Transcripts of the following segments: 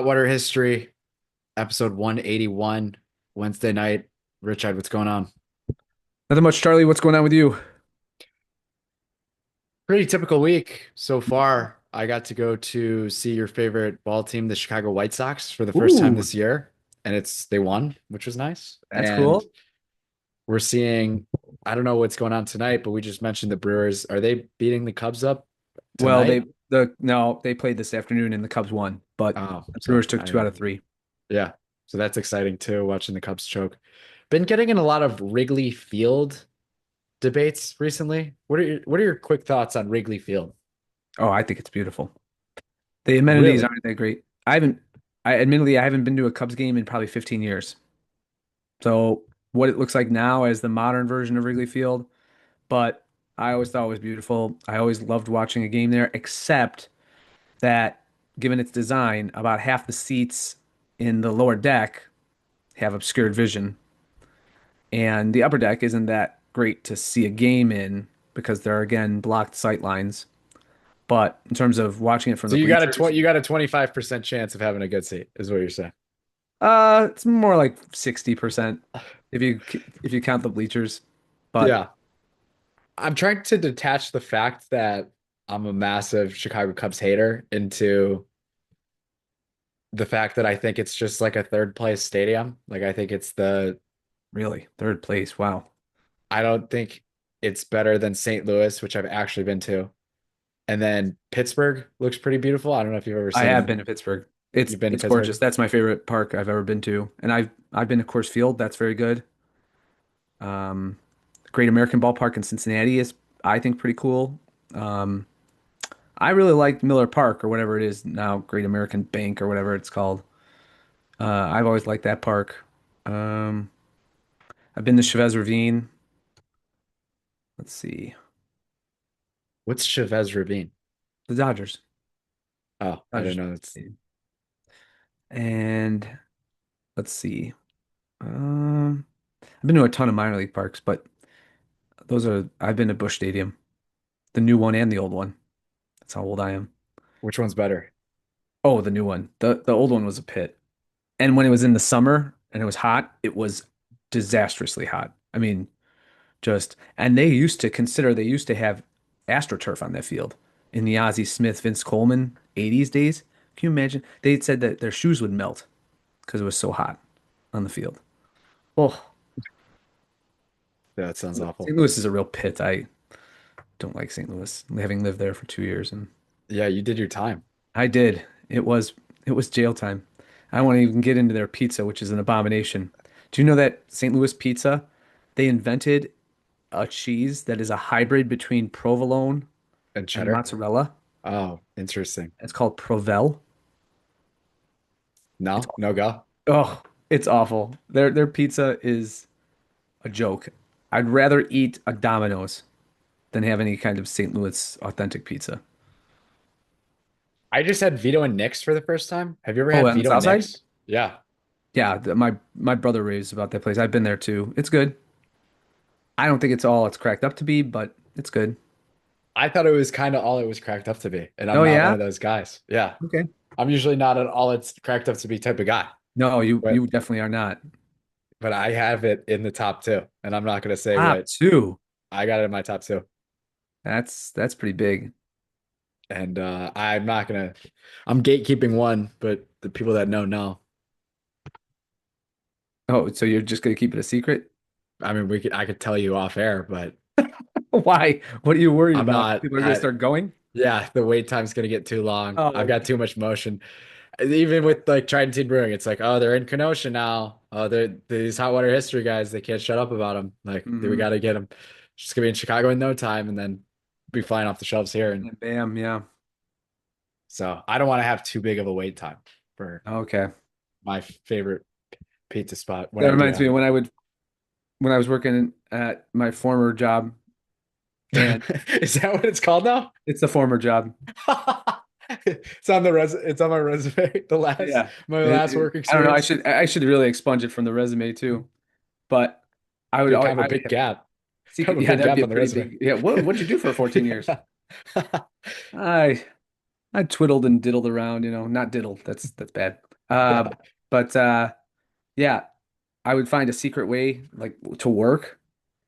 Hot Water History, episode 181, Wednesday night. Richard, what's going on? Nothing much, Charlie. What's going on with you? Pretty typical week so far. I got to go to see your favorite ball team, the Chicago White Sox, for the first time Ooh, this year, and they won, which was nice. that's And cool. we're seeing, I don't know what's going on tonight, but we just mentioned the Brewers. Are they beating the Cubs up Well, tonight? they played this afternoon and the Cubs won, but Oh, the so Brewers took I two out didn't. of three. Yeah, so that's exciting too, watching the Cubs choke. Been getting in a lot of Wrigley Field debates recently. What are your quick thoughts on Wrigley Field? Oh, I think it's beautiful. The amenities Really? aren't that great. I haven't been to a Cubs game in probably 15 years. So what it looks like now as the modern version of Wrigley Field, but I always thought it was beautiful. I always loved watching a game there, except that given its design, about half the seats in the lower deck have obscured vision. And the upper deck isn't that great to see a game in because there are again blocked sight lines. But in terms of watching it from So the you got a bleachers, 20, you got a 25% chance of having a good seat, is what you're saying. it's more like 60% if you count the bleachers. But Yeah. I'm trying to detach the fact that I'm a massive Chicago Cubs hater into the fact that I think it's just like a third place stadium. Like I think really, third place, wow. I don't think it's better than St. Louis, which I've actually been to. And then Pittsburgh looks pretty beautiful. I don't know if you've ever I have seen, been to Pittsburgh. It's you've been to it's gorgeous. Pittsburgh. That's my favorite park I've ever been to. And I've been to Coors Field. That's very good. Um, Great American Ballpark in Cincinnati is, I think, pretty cool. Um, I really liked Miller Park or whatever it is now, Great American Bank or whatever it's called. I've always liked that park. Um, I've been to Chavez Ravine. Let's see, What's Chavez Ravine? the Dodgers. Oh, I didn't Dodgers. know it's And let's see. I've been to a ton of minor league parks, but I've been to Busch Stadium, the new one and the old one. That's how old I am. which one's better? Oh, the new one. The old one was a pit. And when it was in the summer and it was hot, it was disastrously hot. I mean, and they used to have AstroTurf on that field in the Ozzie Smith, Vince Coleman 80s days. Can you imagine? They said that their shoes would melt because it was so hot on the field. Oh, Yeah, that sounds awful. St. Louis is a real pit. I don't like St. Louis, having lived there for 2 years, and Yeah, you did your time. I did. It was jail time. I don't want to even get into their pizza, which is an abomination. Do you know that St. Louis pizza, they invented a cheese that is a hybrid between provolone And and cheddar? mozzarella? Oh, interesting. It's called Provel. It's No, no go. Oh, it's awful. Their pizza is a joke. I'd rather eat a Domino's than have any kind of St. Louis authentic pizza. I just had Vito and Nix for the first time. Have you ever Oh, had on the Vito and south side? Nix? Yeah. Yeah, my brother raves about that place. I've been there too. It's good. I don't think it's all it's cracked up to be, but it's good. I thought it was kind of all it was cracked up to be, and I'm Oh not one yeah? of those guys. Yeah. Okay. I'm usually not an all it's cracked up to be type of guy, No, you but you definitely are not. but I have it in the top two, and I'm not going to say Top what two. I got it in my top two. That's pretty big. And I'm gatekeeping one, but the people that know. Oh, so you're just gonna keep it a secret? I mean, I could tell you off air, but Why? What are you worried I'm about? not, People are gonna start going? yeah, the wait time's going to get too long. I've Oh, got too much motion. Even with like Tridentine Brewing, it's like, oh, they're in Kenosha now. Oh, they're these hot water history guys. They can't shut up about them. Like, we hmm. got to get them. Just gonna be in Chicago in no time, and then be flying off the shelves here. And And bam, yeah. so I don't want to have too big of a wait time for Okay. my favorite pizza spot when That I do reminds me have of it. when I was working at my former job, and Is that what it's called now? it's the former job. It's on my resume. Yeah. My last work I don't know. experience. I should really expunge it from the resume too. But Be kind of a I would big have gap. Kind of secret. a Yeah, big that'd be gap a on the pretty resume. big. Yeah. What'd you do for 14 years? Yeah. I I twiddled and diddled around, not diddled. That's bad. Uh, but yeah, I would find a secret way like to work,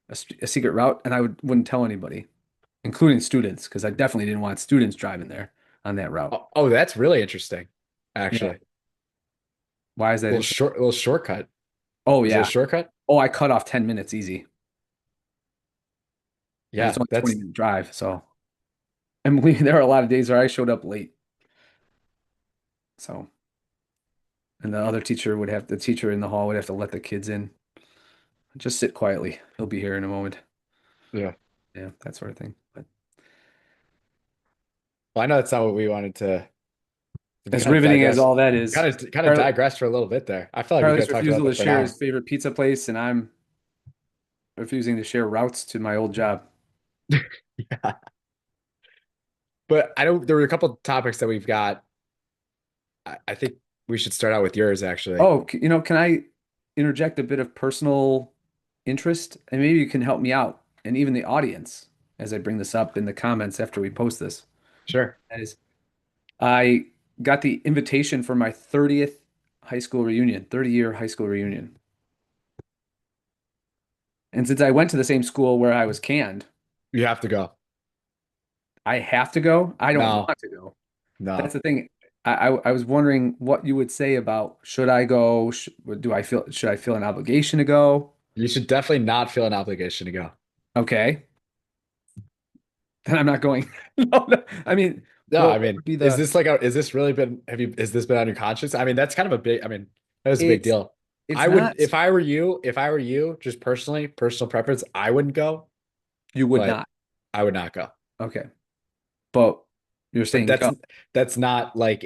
a secret route, and I wouldn't tell anybody, including students, because I definitely didn't want students driving there on that route. Oh, that's really interesting, Yeah. actually. Why is that interesting? Little shortcut. Oh Is it a yeah. shortcut? Oh, I cut off 10 minutes easy. And it's Yeah, only a 20 that's minute drive. So, and believe me, there are a lot of days where I showed up late. So, and the teacher in the hall would have to let the kids in. Just sit quietly. He'll be here in a moment. yeah. Yeah, that sort of thing. But Well, I know that's not what we wanted to as kind of riveting as digress. all that is, Kind of Charlie, digress for a little bit there. I feel like we could Charlie's have talked about refusal to that for an share his hour. favorite pizza place, and I'm refusing to share routes to my old job. Yeah. But I know there were a couple of topics that we've got. I think we should start out with yours, actually. Oh, can I interject a bit of personal interest? And maybe you can help me out, and even the audience, as I bring this up in the comments after we post this. Sure. That is, I got the invitation for my 30th high school reunion, 30-year high school reunion. And since I went to the same school where I was canned, You have to go. I have to go. I don't No, want to go. That's no. the thing. I was wondering what you would say about should I go? Should I feel an obligation to go? You should definitely not feel an obligation to go. Okay, then I'm not going. No, no. I mean, No, well, I what mean, would be the is this really been, has this been on your conscience? I mean, that's kind of a big, I mean, that was a big it's deal. it's I would, not. if I were you, just personally, personal preference, I wouldn't go, You would but not. I would not go. Okay, but you're But saying go. that's not like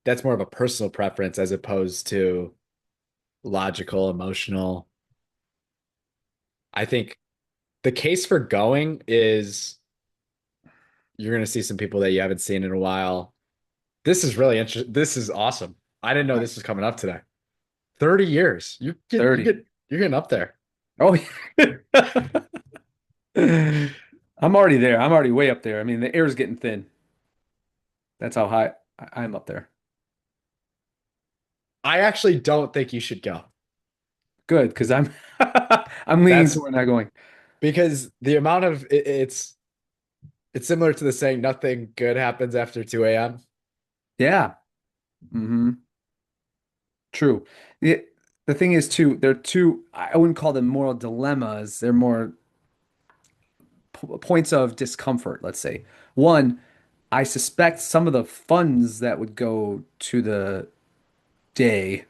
that's more of a personal preference as opposed to logical, emotional. I think the case for going is you're going to see some people that you haven't seen in a while. This is really interesting. This is awesome. I didn't know Right. this was coming up today. 30 years. 30. You're getting up there. Oh, yeah. I'm already there. I'm already way up there. I mean, the air's getting thin. That's how high I'm up there. I actually don't think you should go. Good, because I'm I'm leaning That's toward not going. because the amount of it's similar to the saying nothing good happens after 2 a.m. Yeah. True. The, the thing is too, they're two, I wouldn't call them moral dilemmas. They're more points of discomfort, let's say. One, I suspect some of the funds that would go to the day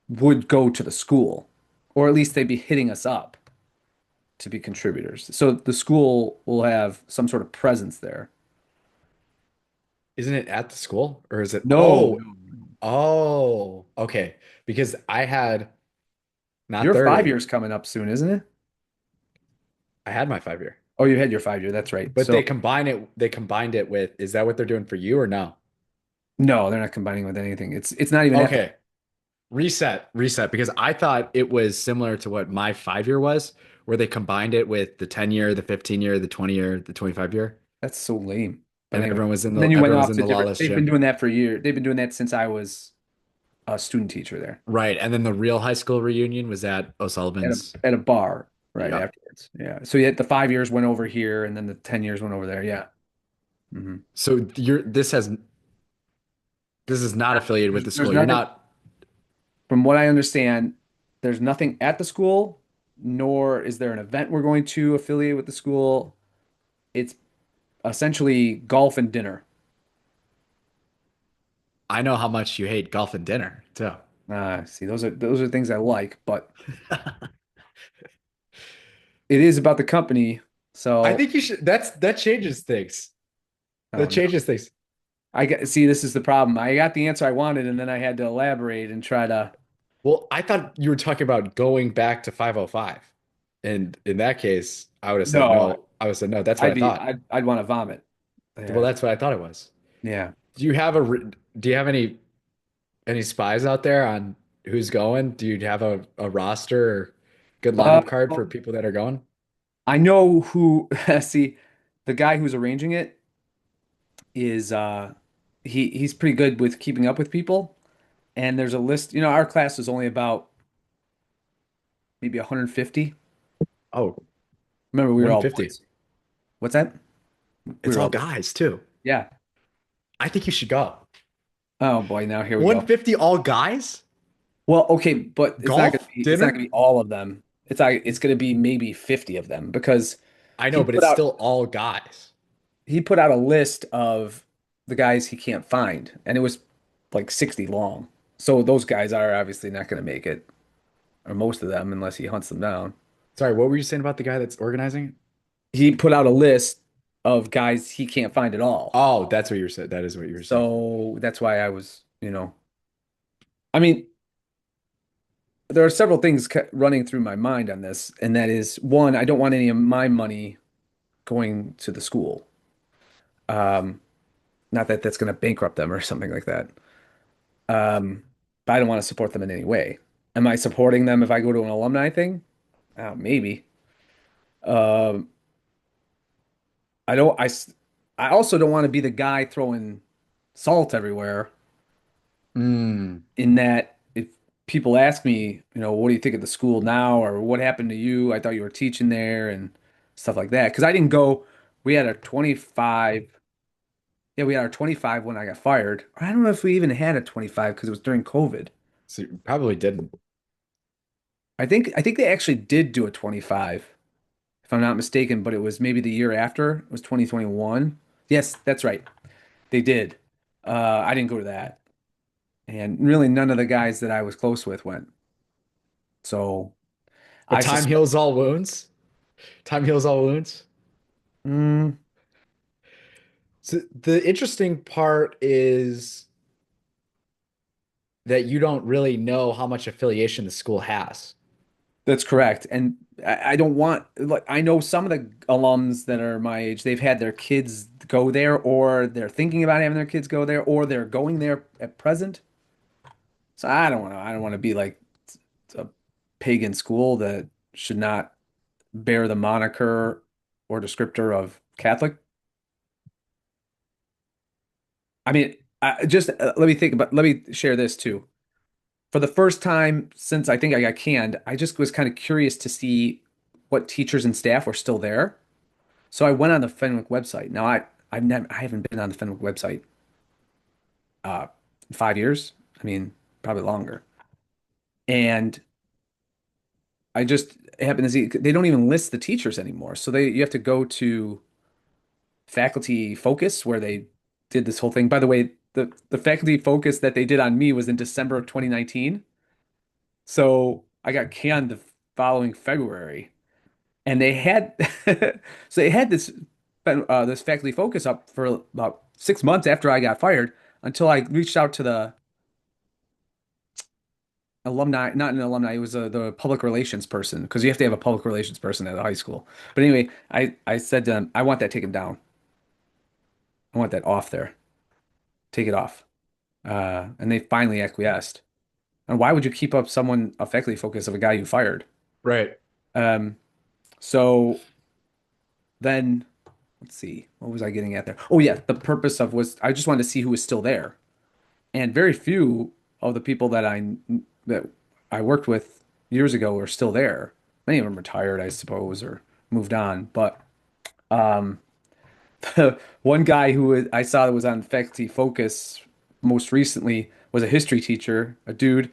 would go to the school, or at least they'd be hitting us up to be contributors. So the school will have some sort of presence there. Isn't it at the school or is it? No, no, no. Oh, okay. Because I had not Your 5 years 30. coming up soon, isn't it? I had my 5 year. Oh, you had your 5 year. That's right. But So they combined it with, is that what they're doing for you or no? no, they're not combining with anything. It's not even at the Okay. Reset, because I thought it was similar to what my 5 year was, where they combined it with the 10 year, the 15 year, the 20 year, the 25 year, That's so lame. But and anyway, and then you went everyone was off in to the different. lawless They've been gym. doing that for years. They've been doing that since I was a student teacher there Right. And then the real high school reunion was at at a O'Sullivan's. at a bar right Yep. afterwards. Yeah. So yeah, the 5 years went over here, and then the 10 years went over there. Yeah. hmm So this is not affiliated with the There's school. You're nothing, not. from what I understand, there's nothing at the school, nor is there an event we're going to affiliate with the school. It's essentially golf and dinner. I know how much you hate golf and dinner too. See, those are things I like, but it is about the company. I So, think you should. That changes things. oh That no. changes things. See, this is the problem. I got the answer I wanted, and then I had to elaborate and try to. Well, I thought you were talking about going back to 505. And in that case, I would have said No, no. I would have said no. That's what I'd I be, thought. I'd want to vomit. Well, Yeah, that's what I thought it was. yeah. Do you have any spies out there on who's going? Do you have a roster or good Uh, lineup card for people that are going? I know who. See, the guy who's arranging it is. he's pretty good with keeping up with people. And there's a list, our class was only about maybe 150. Oh, Remember, we were all 150. boys. What's that? We It's were all all boys. guys too. Yeah. I think you should go. Oh boy, now here we go. 150 all guys? Well, okay, but Golf? it's not gonna Dinner? be all of them. It's gonna be maybe 50 of them because I he know, but put it's out still all guys. he put out a list of the guys he can't find, and it was like 60 long. So those guys are obviously not gonna make it, or most of them, unless he hunts them down. Sorry, what were you saying about the guy that's organizing? He put out a list of guys he can't find at all. Oh, that's what you were saying. That is what you were saying. So that's why I was, I mean, there are several things running through my mind on this, and that is one, I don't want any of my money going to the school. Um, Not that that's going to bankrupt them or something like that. Um, but I don't want to support them in any way. Am I supporting them if I go to an alumni thing? Maybe. Um, I don't. I also don't want to be the guy throwing salt everywhere. Mm. In that, if people ask me, what do you think of the school now, or what happened to you? I thought you were teaching there and stuff like that. Because I didn't go. We had a 25. Yeah, we had our 25 when I got fired. I don't know if we even had a 25 because it was during COVID. So you probably didn't. I think they actually did do a 25, if I'm not mistaken, but it was maybe the year after. It was 2021. Yes, that's right. They did. I didn't go to that. And really none of the guys that I was close with went. So But I time suspect heals all wounds. Time heals all wounds. mm, So the interesting part is that you don't really know how much affiliation the school has. that's correct. And I don't want, like, I know some of the alums that are my age, they've had their kids go there, or they're thinking about having their kids go there, or they're going there at present. So I don't want to be like a pagan school that should not bear the moniker or descriptor of Catholic. I mean, just let me share this too. For the first time since I think I got canned, I just was kind of curious to see what teachers and staff were still there. So I went on the Fenwick website. Now I haven't been on the Fenwick website uh 5 years. I mean, probably longer. And I just happened to see they don't even list the teachers anymore. So you have to go to faculty focus where they did this whole thing. By the way, the faculty focus that they did on me was in December of 2019. So I got canned the following February, and they had so they had this faculty focus up for about 6 months after I got fired until I reached out to the alumni, not an alumni, it was the public relations person because you have to have a public relations person at a high school. But anyway, I said to them, I want that taken down. I want that off there. Take it off. And they finally acquiesced. And why would you keep up someone a faculty focus of a guy you fired? Right. Um, so then let's see, what was I getting at there? Oh yeah, the purpose of was I just wanted to see who was still there. And very few of the people that I worked with years ago were still there. Many of them retired, I suppose, or moved on. But um, one guy I saw that was on Faculty Focus most recently was a history teacher, a dude.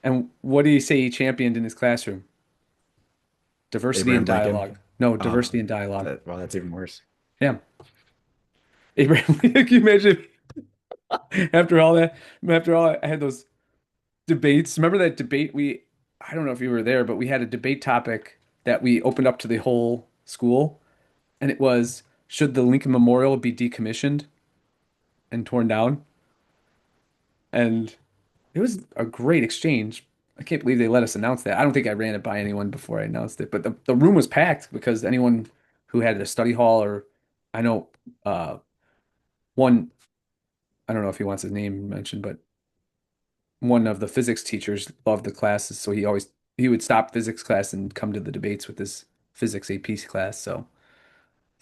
And what did he say he championed in his classroom? Diversity and Abraham Lincoln. dialogue. No, Oh, diversity and dialogue. well, that's even worse. Yeah. Abraham, can you imagine after all that, after all, I had those debates. Remember that debate I don't know if you were there, but we had a debate topic that we opened up to the whole school, and it was, should the Lincoln Memorial be decommissioned and torn down? And it was a great exchange. I can't believe they let us announce that. I don't think I ran it by anyone before I announced it, but the room was packed because anyone who had a study hall, or I know uh one, I don't know if he wants his name mentioned, but one of the physics teachers loved the classes, so he would stop physics class and come to the debates with his physics AP class. So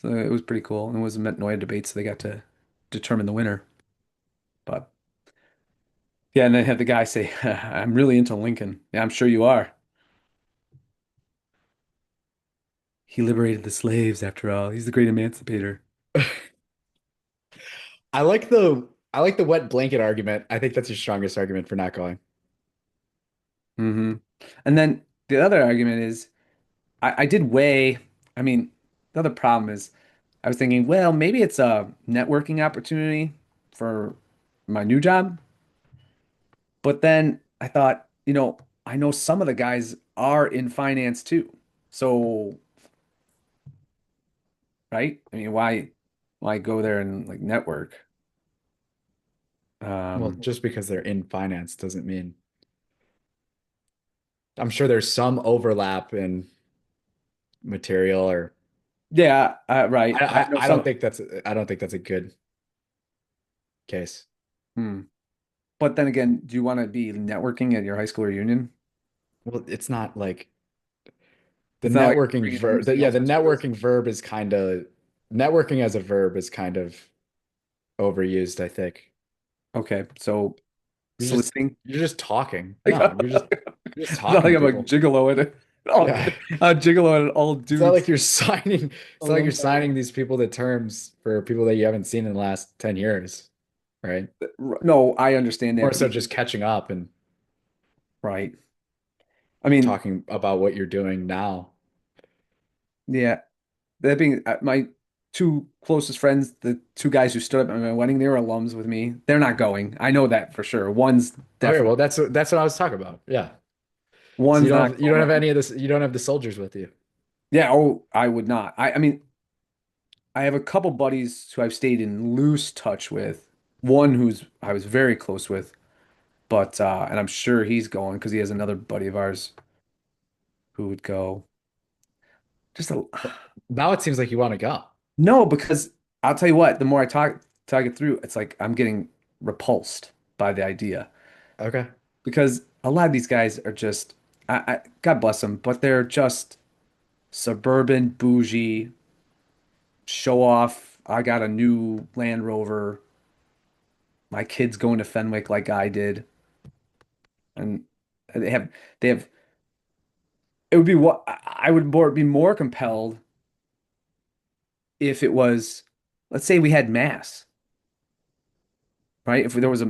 it was pretty cool. And it was a Metanoia debate, so they got to determine the winner. But yeah, and then have the guy say, "I'm really into Lincoln." Yeah, I'm sure you are. He liberated the slaves after all. He's the great emancipator. I like the wet blanket argument. I think that's your strongest argument for not going. Hmm. And then the other argument is I did weigh, I mean, the other problem is I was thinking, well, maybe it's a networking opportunity for my new job. But then I thought, I know some of the guys are in finance too. So, right? I mean, why go there and like network? Well, Um, just because they're in finance doesn't mean I'm sure there's some overlap in material or yeah, right. I I I, know I don't some. think that's a good case. Hmm. But then again, do you want to be networking at your high school reunion? Well, it's not like the It's not like networking bringing in verb. something Yeah, else the for service. networking verb is kind of networking as a verb is kind of overused, I think. Okay, so You're just soliciting. you're just talking. Like, No, you're just it's not talking like to I'm a people. gigolo at it. All Yeah. a gigolo at all It's not dudes like you're signing it's not like you're alumni. signing these people to terms for people that you haven't seen in the last 10 years, right? No, I understand that, More but so even just catching up and right. I mean, talking about what you're doing now. yeah. That being my two closest friends, the two guys who stood up at my wedding, they were alums with me. They're not going. I know that for sure. Okay, well Definitely that's what I was talking about. Yeah. So one's not you don't have going. any of this, you don't have the soldiers with you. Yeah, oh, I would not. I mean, I have a couple buddies who I've stayed in loose touch with. One who's I was very close with, but and I'm sure he's going because he has another buddy of ours who would go. Just a Now it seems like you want to go. no, because I'll tell you what, the more I talk it through, it's like I'm getting repulsed by the idea Okay. because a lot of these guys are just God bless them, but they're just suburban bougie show off. I got a new Land Rover. My kid's going to Fenwick like I did, and they have they have. It would be what I would be more compelled if it was, let's say we had mass, right? If there was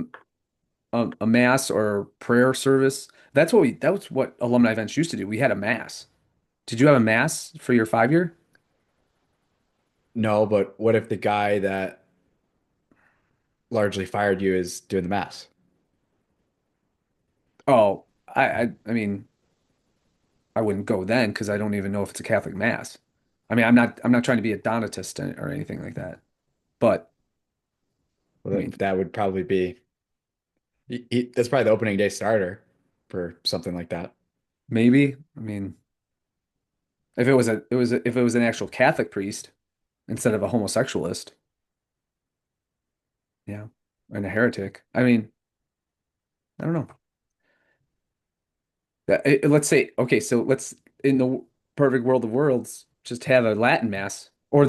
a mass or prayer service, that's what alumni events used to do. We had a mass. Did you have a mass for your 5 year? No, but what if the guy that largely fired you is doing the mass? Oh, I mean, I wouldn't go then because I don't even know if it's a Catholic mass. I mean, I'm not trying to be a Donatist or anything like that. But I Well, mean, that would probably be that's probably the opening day starter for something like that. maybe. I mean, if it was an actual Catholic priest instead of a homosexualist, yeah, and a heretic. I mean, I don't know. Let's say, okay, so let's in the perfect world of worlds, just have a Latin mass or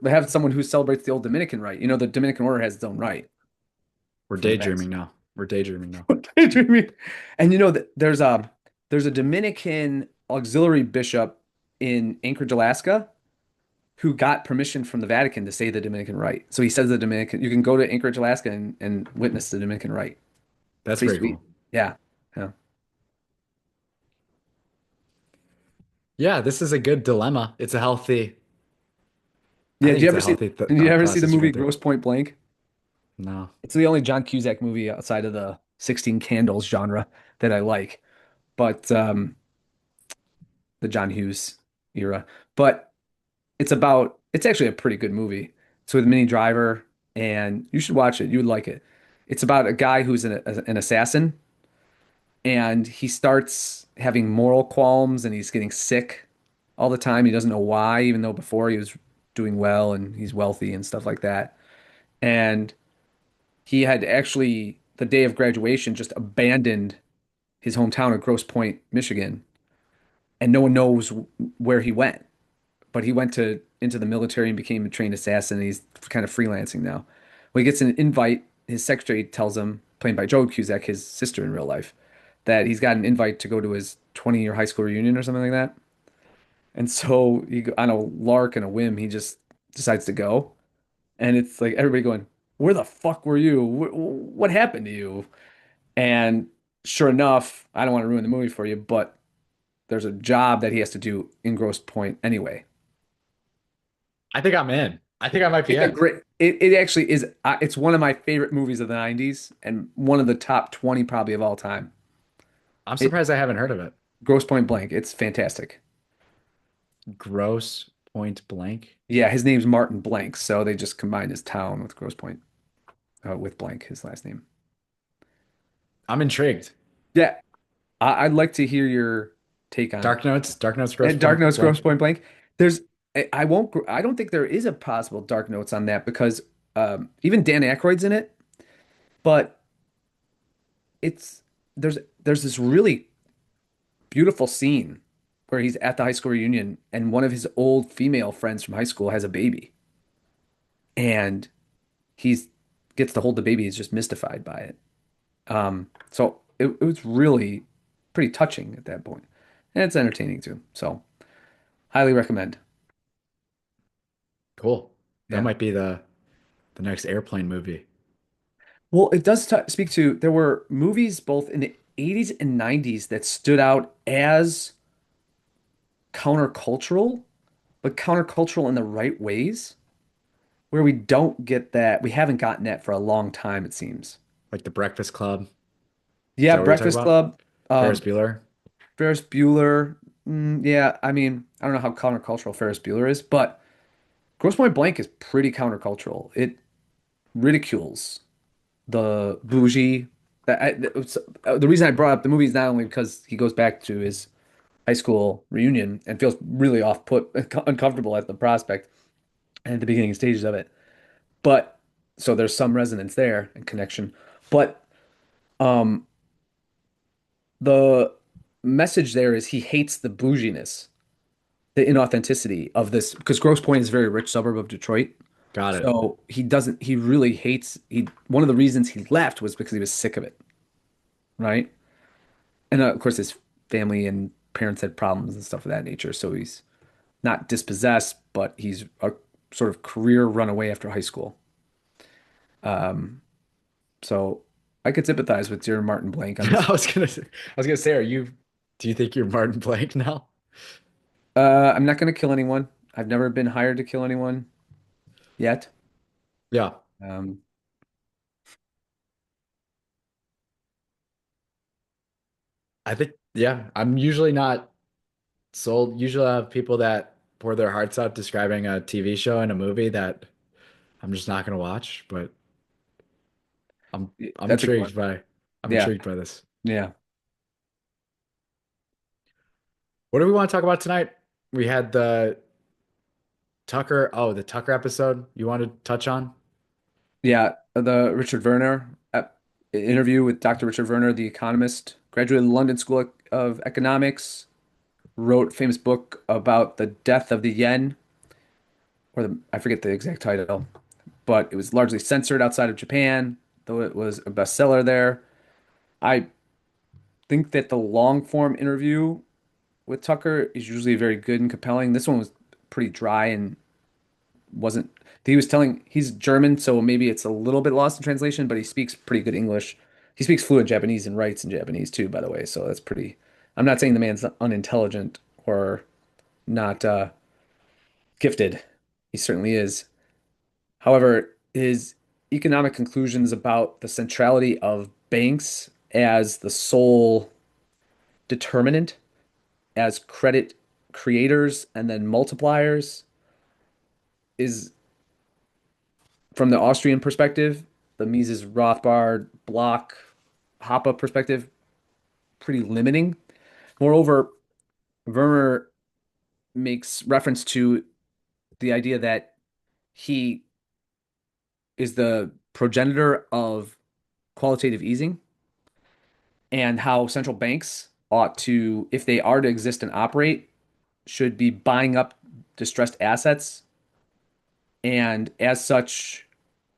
have someone who celebrates the old Dominican rite. You know, the Dominican order has its own rite We're for the mass. daydreaming now. We're daydreaming now. Daydreaming. And there's a Dominican auxiliary bishop in Anchorage, Alaska, who got permission from the Vatican to say the Dominican rite. So he says the Dominican. You can go to Anchorage, Alaska, and witness the Dominican rite. That's Pretty pretty sweet. cool. Yeah, yeah. Yeah, this is a good dilemma. I Yeah. think it's a healthy Did you thought ever see the process you've movie been through. Grosse Point Blank? No. It's the only John Cusack movie outside of the 16 Candles genre that I like, but the John Hughes era. But it's actually a pretty good movie. It's with Minnie Driver, and you should watch it. You would like it. It's about a guy who's an assassin, and he starts having moral qualms, and he's getting sick all the time. He doesn't know why, even though before he was doing well and he's wealthy and stuff like that. And he had actually, the day of graduation, just abandoned his hometown of Grosse Pointe, Michigan, and no one knows where he went. But he went into the military and became a trained assassin. And he's kind of freelancing now. Well, he gets an invite his secretary tells him, played by Joe Cusack, his sister in real life, that he's got an invite to go to his 20-year high school reunion or something like that. And so on a lark and a whim, he just decides to go. And it's like everybody going, "Where the fuck were you? What happened to you?" And sure enough, I don't want to ruin the movie for you, but there's a job that he has to do in Grosse Pointe anyway. I think I'm in. I think I might be It's a in. great. It actually is. It's one of my favorite movies of the '90s and one of the top 20 probably of all time. I'm It surprised I haven't heard of it. Grosse Pointe Blank. It's fantastic. Gross Point Blank. Yeah, his name's Martin Blank, so they just combined his town with Grosse Pointe, with Blank, his last name. I'm intrigued. Yeah, I'd like to hear your take on it. Dark Notes, Gross And Dark Point Notes, Grosse Blank. Point Blank. There's, I won't, I don't think there is a possible Dark Notes on that because even Dan Aykroyd's in it, but it's there's this really beautiful scene where he's at the high school reunion and one of his old female friends from high school has a baby and he's gets to hold the baby. He's just mystified by it. So it was really pretty touching at that point, and it's entertaining too. So highly recommend. Cool. That Yeah. might be the next airplane movie. Well, it does t speak to there were movies both in the 80s and 90s that stood out as countercultural, but countercultural in the right ways, where we don't get that. We haven't gotten that for a long time, it seems. Like The Breakfast Club. Is Yeah, that what you're talking Breakfast about? Club, Ferris um, Bueller. Ferris Bueller. Yeah, I mean, I don't know how countercultural Ferris Bueller is, but Grosse Point Blank is pretty countercultural. It ridicules the bougie. The reason I brought up the movie is not only because he goes back to his high school reunion and feels really off put, uncomfortable at the prospect and at the beginning stages of it, but so there's some resonance there and connection. But um, the message there is he hates the bouginess, the inauthenticity of this because Grosse Point is a very rich suburb of Detroit. Got it. So he doesn't, he really hates, one of the reasons he left was because he was sick of it, right? And of course, his family and parents had problems and stuff of that nature. So he's not dispossessed, but he's a sort of career runaway after high school. So I could sympathize with dear Martin Blank on this. I was gonna say, do you think you're Martin Blank now? I'm not going to kill anyone. I've never been hired to kill anyone yet. Yeah. Um, I think, yeah, I'm usually not sold. Usually I have people that pour their hearts out describing a TV show and a movie that I'm just not gonna watch, but I'm that's a good one. intrigued by I'm Yeah. intrigued by this. Yeah. What do we want to talk about tonight? We had the Tucker episode you want to touch on? Yeah. The Richard Werner interview with Dr. Richard Werner, the economist, graduated London School of Economics, wrote a famous book about the death of the yen, or I forget the exact title, but it was largely censored outside of Japan, though it was a bestseller there. I think that the long form interview with Tucker is usually very good and compelling. This one was pretty dry and wasn't. He was telling he's German, so maybe it's a little bit lost in translation, but he speaks pretty good English. He speaks fluent Japanese and writes in Japanese too, by the way. So that's pretty. I'm not saying the man's unintelligent or not gifted. He certainly is. However, his economic conclusions about the centrality of banks as the sole determinant, as credit creators and then multipliers, is from the Austrian perspective, the Mises Rothbard Block Hoppe perspective, pretty limiting. Moreover, Vermeer makes reference to the idea that he is the progenitor of qualitative easing and how central banks ought to, if they are to exist and operate, should be buying up distressed assets and as such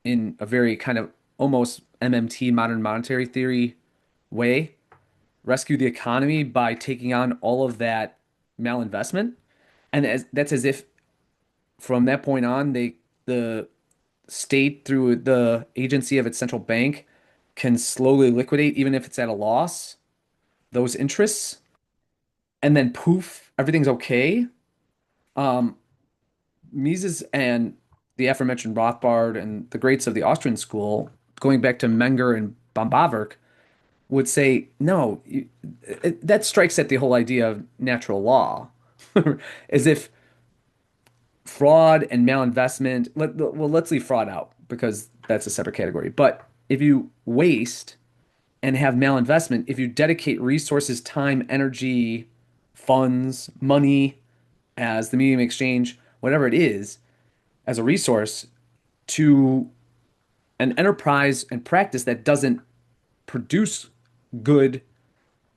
in a very kind of almost MMT, modern monetary theory way, rescue the economy by taking on all of that malinvestment. And that's as if from that point on, the state through the agency of its central bank can slowly liquidate, even if it's at a loss, those interests, and then poof, everything's okay. Um, Mises and the aforementioned Rothbard and the greats of the Austrian school, going back to Menger and Bambaverk, would say, no, that strikes at the whole idea of natural law, as if fraud and malinvestment, well, let's leave fraud out because that's a separate category. But if you waste and have malinvestment, if you dedicate resources, time, energy, funds, money as the medium of exchange, whatever it is, as a resource to an enterprise and practice that doesn't produce good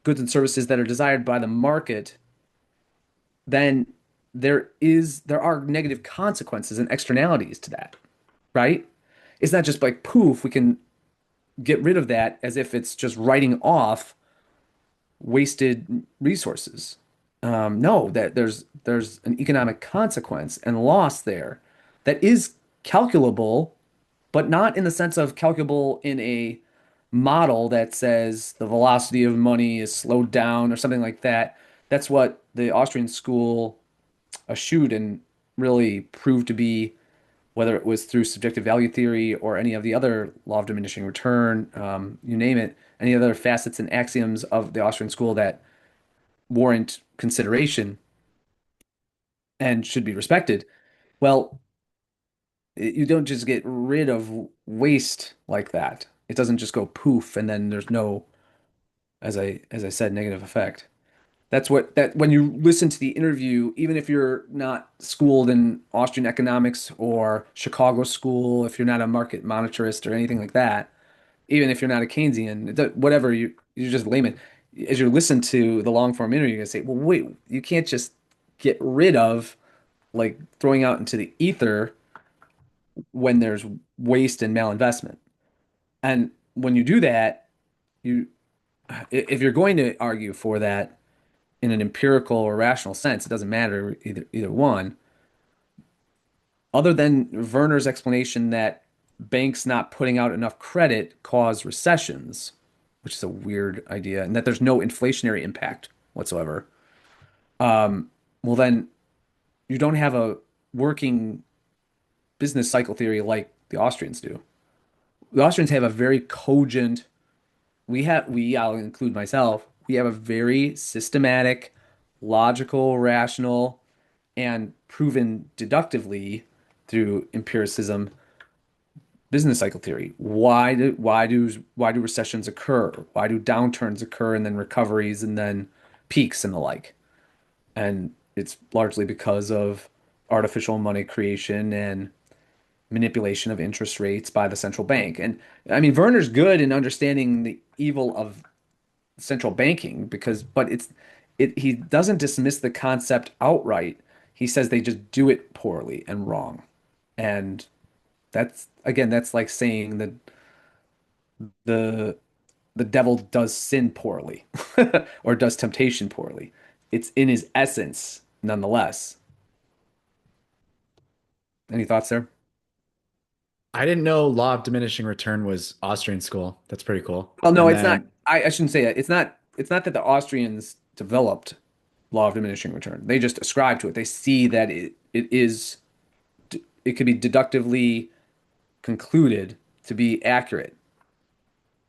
goods and services that are desired by the market, then there are negative consequences and externalities to that, right? It's not just like poof, we can get rid of that as if it's just writing off wasted resources. No, that there's an economic consequence and loss there that is calculable, but not in the sense of calculable in a model that says the velocity of money is slowed down or something like that. That's what the Austrian school eschewed and really proved to be, whether it was through subjective value theory or any of the other law of diminishing return, you name it, any other facets and axioms of the Austrian school that warrant consideration and should be respected. Well, you don't just get rid of waste like that. It doesn't just go poof and then there's no, as I said, negative effect. That's what that when you listen to the interview, even if you're not schooled in Austrian economics or Chicago school, if you're not a market monetarist or anything like that, even if you're not a Keynesian, whatever you're just layman. As you listen to the long form interview, you're gonna say, well, wait, you can't just get rid of like throwing out into the ether when there's waste and malinvestment. And when you do that, you if you're going to argue for that in an empirical or rational sense, it doesn't matter either one. Other than Werner's explanation that banks not putting out enough credit cause recessions, which is a weird idea, and that there's no inflationary impact whatsoever. Well, then you don't have a working business cycle theory like the Austrians do. The Austrians have a very cogent, I'll include myself, we have a very systematic, logical, rational, and proven deductively through empiricism business cycle theory. Why do recessions occur? Why do downturns occur and then recoveries and then peaks and the like? And it's largely because of artificial money creation and manipulation of interest rates by the central bank. And I mean, Werner's good in understanding the evil of central banking but he doesn't dismiss the concept outright. He says they just do it poorly and wrong. And that's like saying that the the devil does sin poorly or does temptation poorly. It's in his essence, nonetheless. Any thoughts there? I didn't know law of diminishing return was Austrian school. That's pretty cool. Well, no, And it's not. then I shouldn't say that. It's not that the Austrians developed law of diminishing return. They just ascribe to it. They see that it could be deductively concluded to be accurate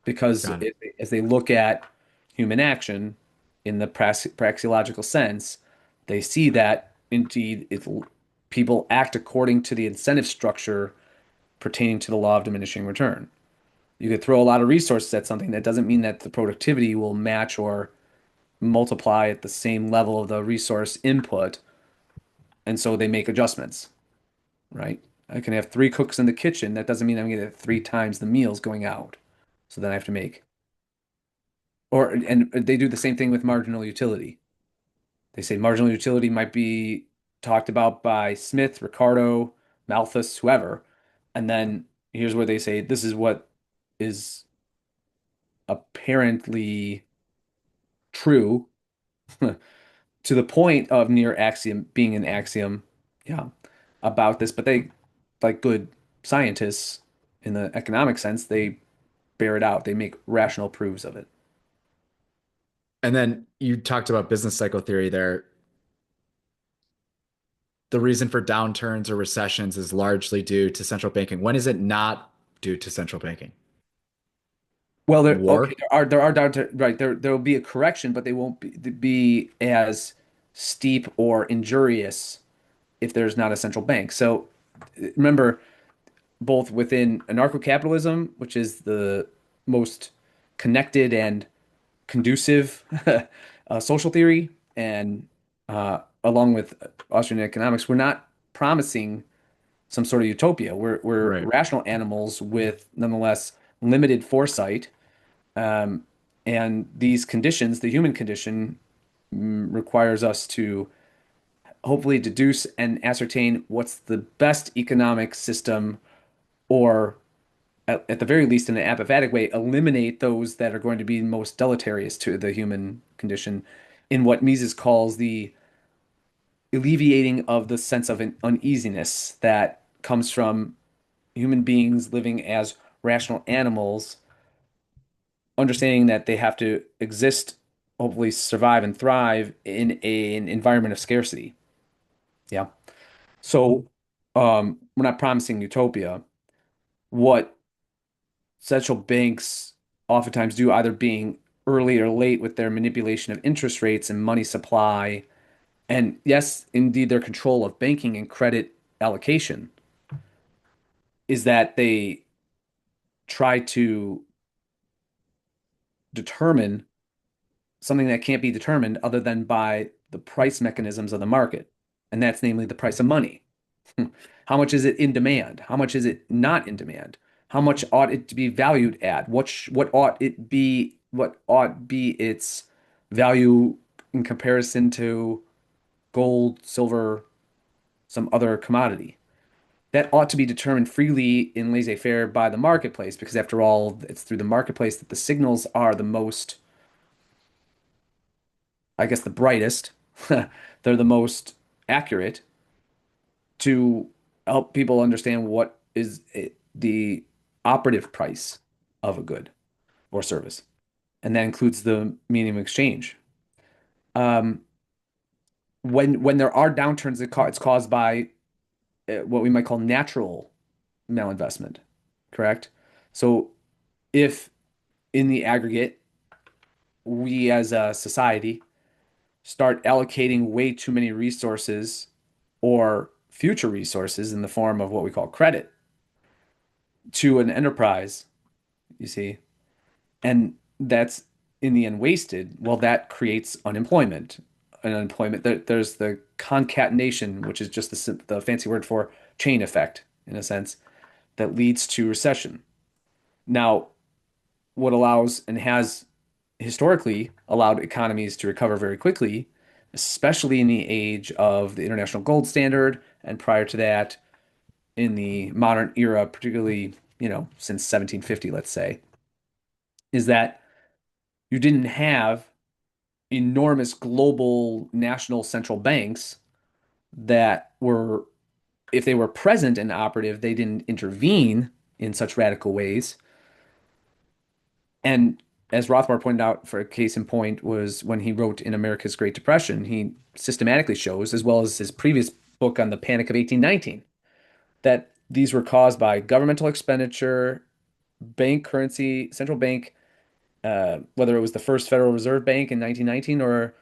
because got it. as they look at human action in the praxeological sense, they see that indeed if people act according to the incentive structure pertaining to the law of diminishing return. You could throw a lot of resources at something that doesn't mean that the productivity will match or multiply at the same level of the resource input. And so they make adjustments, right? I can have three cooks in the kitchen. That doesn't mean I'm going to get three times the meals going out. So then I have to make, and they do the same thing with marginal utility. They say marginal utility might be talked about by Smith, Ricardo, Malthus, whoever. And then here's where they say this is what is apparently true to the point of near axiom being an axiom, yeah, about this. But they, like good scientists in the economic sense, they bear it out. They make rational proofs of it. And then you talked about business cycle theory there. The reason for downturns or recessions is largely due to central banking. When is it not due to central banking? Well, there okay, War? there are down to right there will be a correction, but they won't be as steep or injurious if there's not a central bank. So remember, both within anarcho-capitalism, which is the most connected and conducive social theory, and along with Austrian economics, we're not promising some sort of utopia. We're Right. rational animals with nonetheless limited foresight, um, and these conditions, the human condition, requires us to hopefully deduce and ascertain what's the best economic system, or at the very least, in an apophatic way, eliminate those that are going to be most deleterious to the human condition in what Mises calls the alleviating of the sense of an uneasiness that comes from human beings living as rational animals, understanding that they have to exist, hopefully survive and thrive in an environment of scarcity. Yeah. So, we're not promising utopia. What central banks oftentimes do, either being early or late with their manipulation of interest rates and money supply, and yes, indeed, their control of banking and credit allocation, is that they try to determine something that can't be determined other than by the price mechanisms of the market. And that's namely the price of money. How much is it in demand? How much is it not in demand? How much ought it to be valued at? What ought it be? What ought be its value in comparison to gold, silver, some other commodity? That ought to be determined freely in laissez-faire by the marketplace, because after all, it's through the marketplace that the signals are the most, I guess, the brightest. They're the most accurate to help people understand what is the operative price of a good or service. And that includes the medium of exchange. Um, when there are downturns, it's caused by what we might call natural malinvestment, correct? So if in the aggregate, we as a society start allocating way too many resources or future resources in the form of what we call credit to an enterprise, you see, and that's in the end wasted, well, that creates unemployment. And unemployment, there's the concatenation, which is just the fancy word for chain effect, in a sense, that leads to recession. Now, what allows and has historically allowed economies to recover very quickly, especially in the age of the international gold standard, and prior to that, in the modern era, particularly, since 1750, let's say, is that you didn't have enormous global national central banks that were, if they were present and operative, they didn't intervene in such radical ways. And as Rothbard pointed out, for a case in point, was when he wrote in America's Great Depression, he systematically shows, as well as his previous book on the Panic of 1819, that these were caused by governmental expenditure, bank currency, central bank, whether it was the first Federal Reserve Bank in 1919 or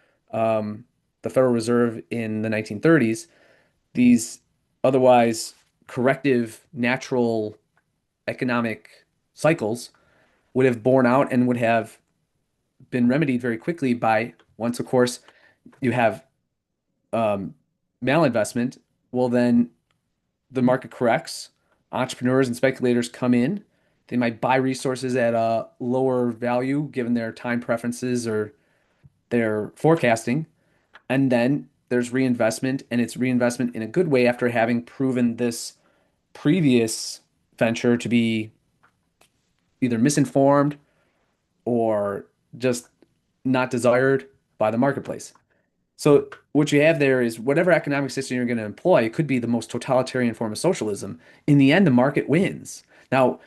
the Federal Reserve in the 1930s, these otherwise corrective natural economic cycles would have borne out and would have been remedied very quickly by, once, of course, you have um, malinvestment. Well, then the market corrects, entrepreneurs and speculators come in. They might buy resources at a lower value given their time preferences or their forecasting. And then there's reinvestment, and it's reinvestment in a good way after having proven this previous venture to be either misinformed or just not desired by the marketplace. So what you have there is whatever economic system you're going to employ, it could be the most totalitarian form of socialism. In the end, the market wins. Now,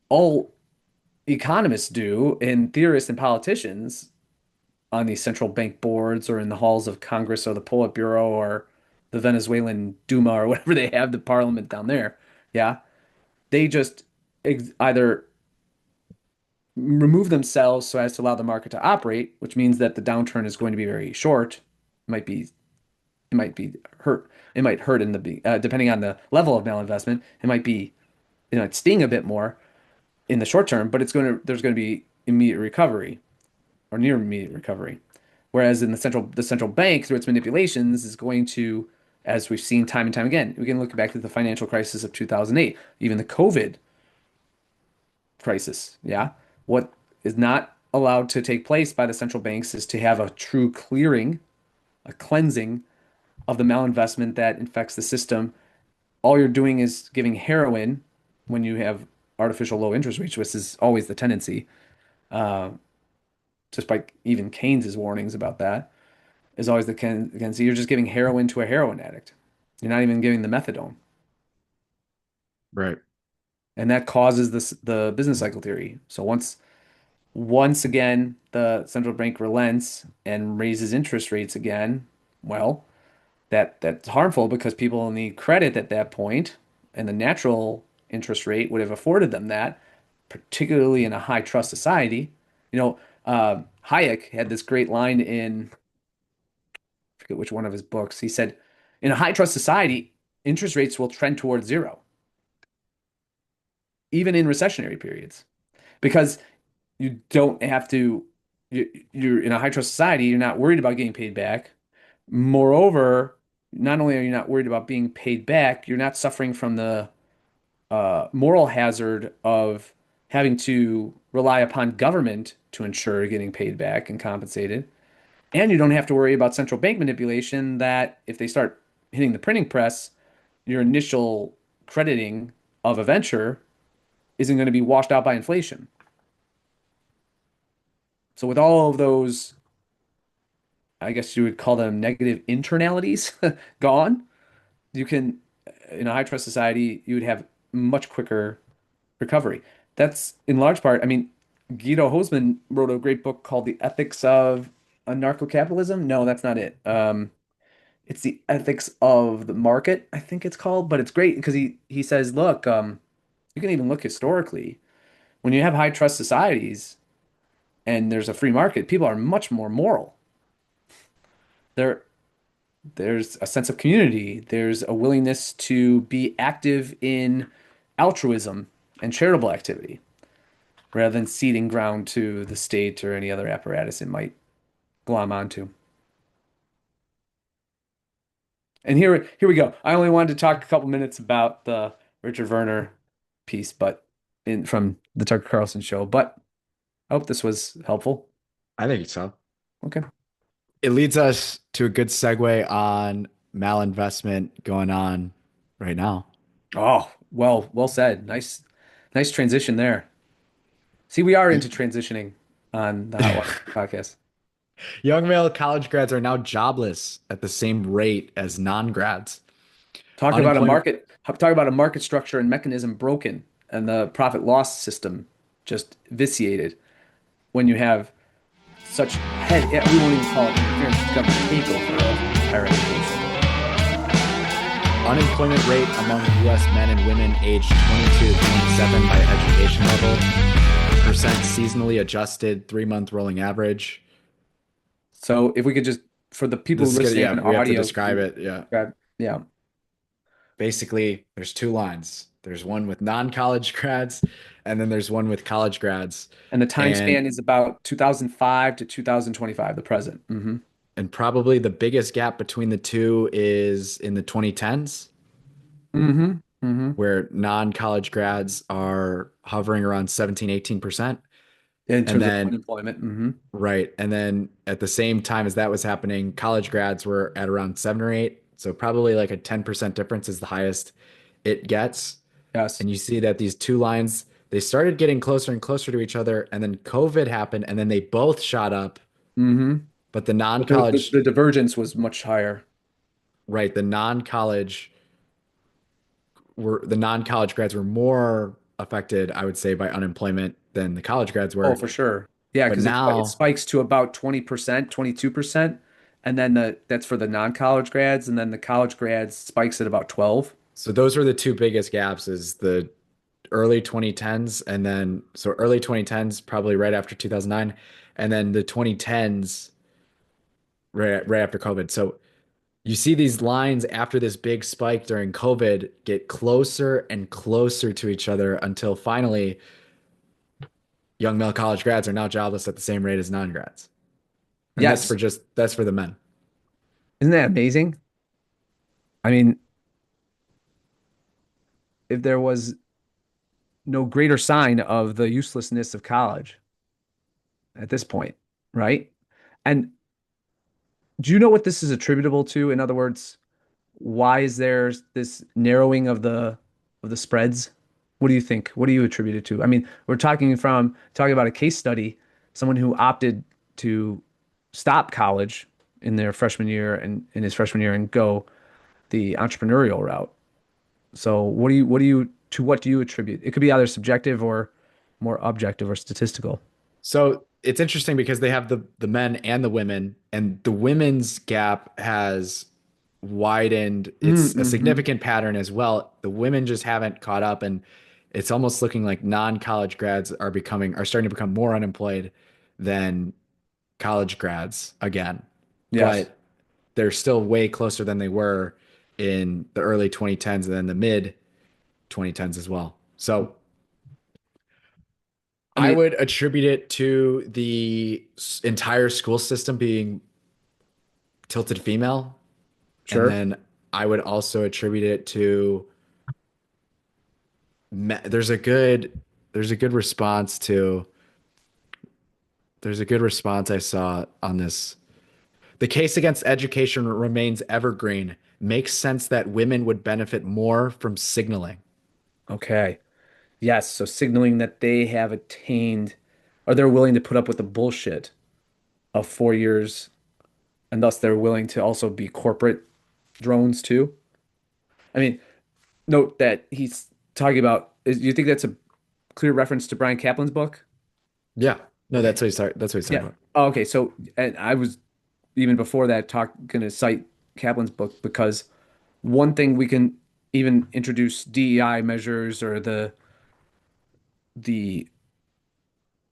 all economists do, and theorists and politicians on these central bank boards or in the halls of Congress or the Politburo or the Venezuelan Duma or whatever they have, the parliament down there. Yeah. They just either remove themselves so as to allow the market to operate, which means that the downturn is going to be very short. It might be hurt. It might hurt in the depending on the level of malinvestment. It might sting a bit more in the short term, but there's going to be immediate recovery or near immediate recovery. Whereas in the central bank through its manipulations is going to, as we've seen time and time again, we can look back to the financial crisis of 2008, even the COVID crisis. Yeah. What is not allowed to take place by the central banks is to have a true clearing, a cleansing of the malinvestment that infects the system. All you're doing is giving heroin when you have artificial low interest rates, which is always the tendency. Uh, just by even Keynes's warnings about that is always the tendency. You're just giving heroin to a heroin addict. You're not even giving the methadone, Right. and that causes the business cycle theory. So once again the central bank relents and raises interest rates again, well, that's harmful because people need credit at that point, and the natural interest rate would have afforded them that, particularly in a high trust society. You know, Hayek had this great line in, I forget which one of his books. He said, in a high trust society, interest rates will trend towards zero, even in recessionary periods, because you don't have to, you're in a high trust society, you're not worried about getting paid back. Moreover, not only are you not worried about being paid back, you're not suffering from the moral hazard of having to rely upon government to ensure getting paid back and compensated. And you don't have to worry about central bank manipulation that if they start hitting the printing press, your initial crediting of a venture isn't going to be washed out by inflation. So with all of those, I guess you would call them negative internalities gone, you can, in a high trust society, you would have much quicker recovery. That's in large part, I mean, Guido Hosman wrote a great book called The Ethics of Anarcho-Capitalism. No, that's not it. It's The Ethics of the Market, I think it's called, but it's great because he says, look, you can even look historically. When you have high trust societies and there's a free market, people are much more moral. There, there's a sense of community. There's a willingness to be active in altruism and charitable activity rather than ceding ground to the state or any other apparatus it might glom onto. And here we go. I only wanted to talk a couple minutes about the Richard Werner piece, but in from the Tucker Carlson show. But I hope this was helpful. I think so. Okay. It leads us to a good segue on malinvestment going on right now. Oh, well said. Nice transition there. See, we are into transitioning on the Hot Water podcast. Young male college grads are now jobless at the same rate as non-grads. Unemployment, Talk about a market structure and mechanism broken and the profit loss system just vitiated when you have such yeah, we won't even call it interference, it's government takeover of higher education. unemployment rate among U.S. men and women aged 22 to 27 by education level, percent seasonally adjusted 3-month rolling average. So if we could just, for the people This is good. listening Yeah, on we have to audio, describe it. Yeah. yeah. Basically, there's two lines. There's one with non-college grads, and then there's one with college grads. And the time And span is about 2005 to 2025, the present. and probably the biggest gap between the two is in the 2010s, Mm-hmm. Mm-hmm. where non-college grads are hovering around 17, 18%. In And terms of then, unemployment. Mm-hmm. right. And then at the same time as that was happening, college grads were at around 7 or 8. So probably like a 10% difference is the highest it gets. Yes. And you see that these two lines, They started getting closer and closer to each other, and then COVID happened, and then they both shot up. Hmm. But the But the non-college, divergence was much higher. right, the non-college grads were more affected, I would say, by unemployment than the college grads Oh, were. for sure. Yeah, But because it now, spikes to about 20%, 22%, and then that's for the non-college grads, and then the college grads spikes at about 12. so those were the two biggest gaps is the early 2010s and then so early 2010s probably right after 2009 and then the 2010s right after COVID. So you see these lines after this big spike during COVID get closer and closer to each other until finally young male college grads are now jobless at the same rate as non-grads. And Yes. that's for the men. Isn't that amazing? I mean, if there was no greater sign of the uselessness of college at this point, right? And do you know what this is attributable to? In other words, why is there this narrowing of the spreads? What do you think? What do you attribute it to? I mean, we're talking about a case study, someone who opted to stop college in their freshman year and in his freshman year and go the entrepreneurial route. So what do you attribute? It could be either subjective or more objective or statistical. So it's interesting because they have the men and the women, and the women's gap has widened. It's a Mm-hmm. significant pattern as well. The women just haven't caught up, and it's almost looking like non-college grads are starting to become more unemployed than college grads again. Yes. But they're still way closer than they were in the early 2010s and then the mid 2010s as well. So I I mean, would attribute it to the entire school system being tilted female. And sure. then I would also attribute it to there's a good there's a good response to there's a good response I saw on this. The case against education remains evergreen. Makes sense that women would benefit more from signaling. Okay. Yes. So signaling that they have attained, or they're willing to put up with the bullshit of 4 years, and thus they're willing to also be corporate drones too. I mean, note that he's talking about, you think that's a clear reference to Brian Kaplan's book? Yeah. No, Okay. that's what he's talking Yeah. about. Oh, okay. So, and I was even before that going to cite Kaplan's book because one thing we can even introduce DEI measures or the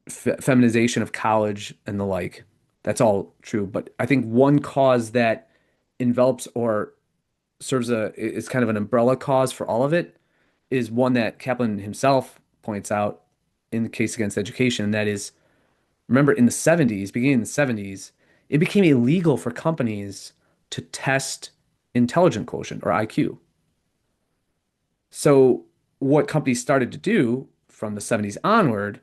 feminization of college and the like. That's all true. But I think one cause that envelops or serves is kind of an umbrella cause for all of it is one that Kaplan himself points out in the case against education. And that is, remember in the 70s, beginning in the 70s, it became illegal for companies to test intelligence quotient or IQ. So what companies started to do from the 70s onward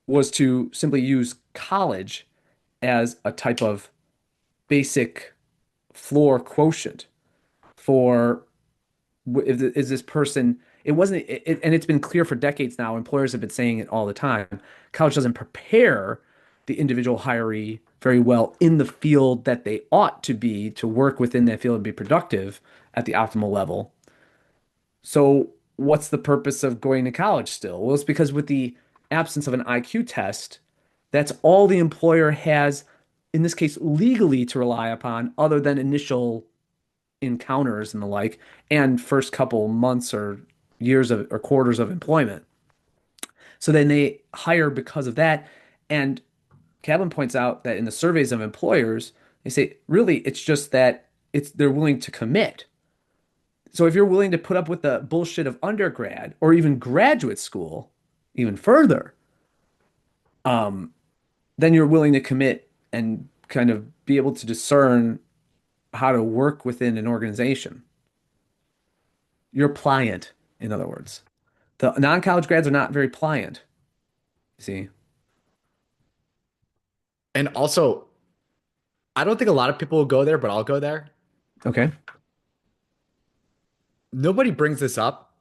was to simply use college as a type of basic floor quotient for is this person. It wasn't and it's been clear for decades now, employers have been saying it all the time. College doesn't prepare the individual hiree very well in the field that they ought to be to work within that field and be productive at the optimal level. So what's the purpose of going to college still? Well, it's because with the absence of an IQ test, that's all the employer has, in this case, legally to rely upon, other than initial encounters and the like, and first couple months or years of or quarters of employment. So then they hire because of that. And Kaplan points out that in the surveys of employers, they say really it's just that it's they're willing to commit. So if you're willing to put up with the bullshit of undergrad or even graduate school, even further, um, then you're willing to commit and kind of be able to discern how to work within an organization. You're pliant, in other words. The non-college grads are not very pliant. See? And also, I don't think a lot of people will go there, but I'll go there. Okay. Nobody brings this up,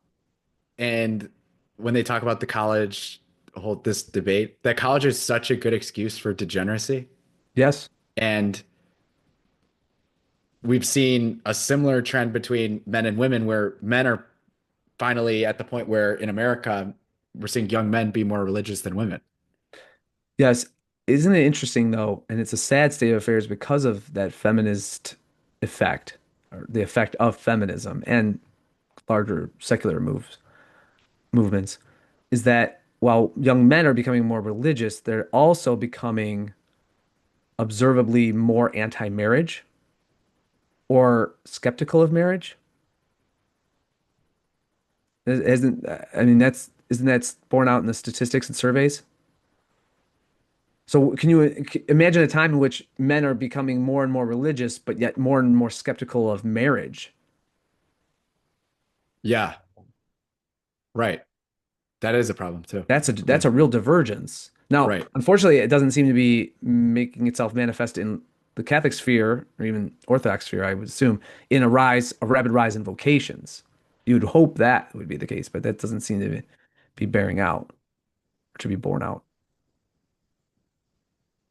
and when they talk about the college, whole this debate, that college is such a good excuse for degeneracy. Yes. And we've seen a similar trend between men and women where men are finally at the point where in America, we're seeing young men be more religious than women. Yes. Isn't it interesting though? And it's a sad state of affairs because of that feminist effect, or the effect of feminism and larger secular movements, is that while young men are becoming more religious, they're also becoming observably more anti-marriage or skeptical of marriage. Isn't I mean that's isn't that borne out in the statistics and surveys? So can you imagine a time in which men are becoming more and more religious, but yet more and more skeptical of marriage? Yeah, right. That is a problem too. Yeah, That's a real divergence. Now, right. unfortunately, it doesn't seem to be making itself manifest in the Catholic sphere or even Orthodox sphere, I would assume, in a rapid rise in vocations. You'd hope that would be the case, but that doesn't seem to be bearing out or to be borne out.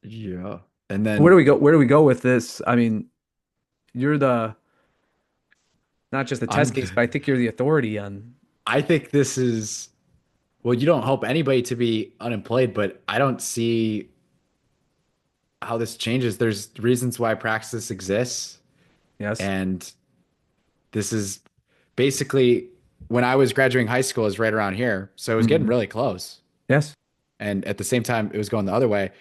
Yeah. And Where do then we go? Where do we go with this? I mean, you're the not just the test I'm case, but I think you're the authority on. I think this is well, you don't hope anybody to be unemployed, but I don't see how this changes. There's reasons why praxis exists, Yes. and this is basically when I was graduating high school is right around here. So it was getting Mhm. really close. Yes. And at the same time, it was going the other way.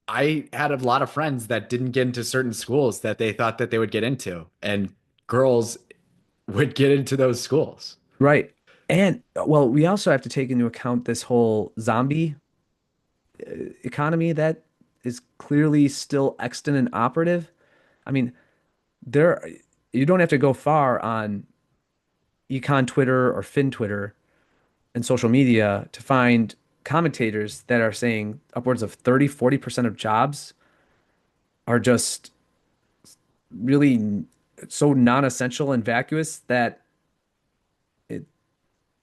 I had a lot of friends that didn't get into certain schools that they thought that they would get into, and girls would get into those schools. Right. And well, we also have to take into account this whole zombie economy that is clearly still extant and operative. I mean, there you don't have to go far on econ Twitter or fin Twitter and social media to find commentators that are saying upwards of 30-40% of jobs are just really so non-essential and vacuous that it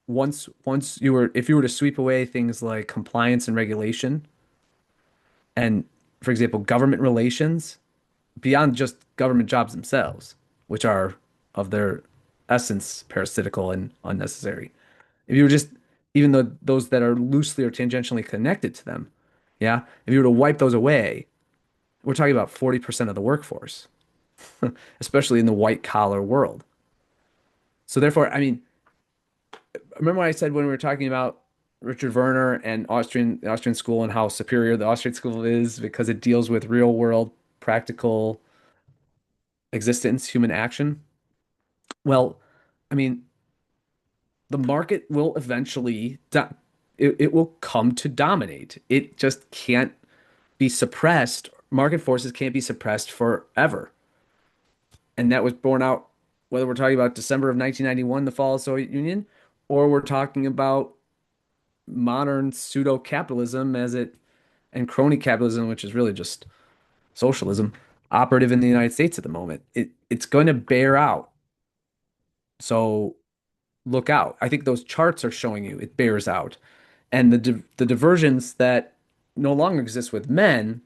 once you were if you were to sweep away things like compliance and regulation and for example government relations beyond just government jobs themselves, which are of their essence parasitical and unnecessary. If you were just, even though those that are loosely or tangentially connected to them, yeah, if you were to wipe those away, we're talking about 40% of the workforce, especially in the white collar world. So therefore, I mean, remember what I said when we were talking about Richard Werner and the Austrian school and how superior the Austrian school is because it deals with real world practical existence, human action. Well, I mean, the market will eventually it will come to dominate. It just can't be suppressed. Market forces can't be suppressed forever. And that was borne out whether we're talking about December of 1991, the fall of the Soviet Union, or we're talking about modern pseudo capitalism as it and crony capitalism, which is really just socialism, operative in the United States at the moment. It's going to bear out. So look out. I think those charts are showing you it bears out. And the divergence that no longer exists with men,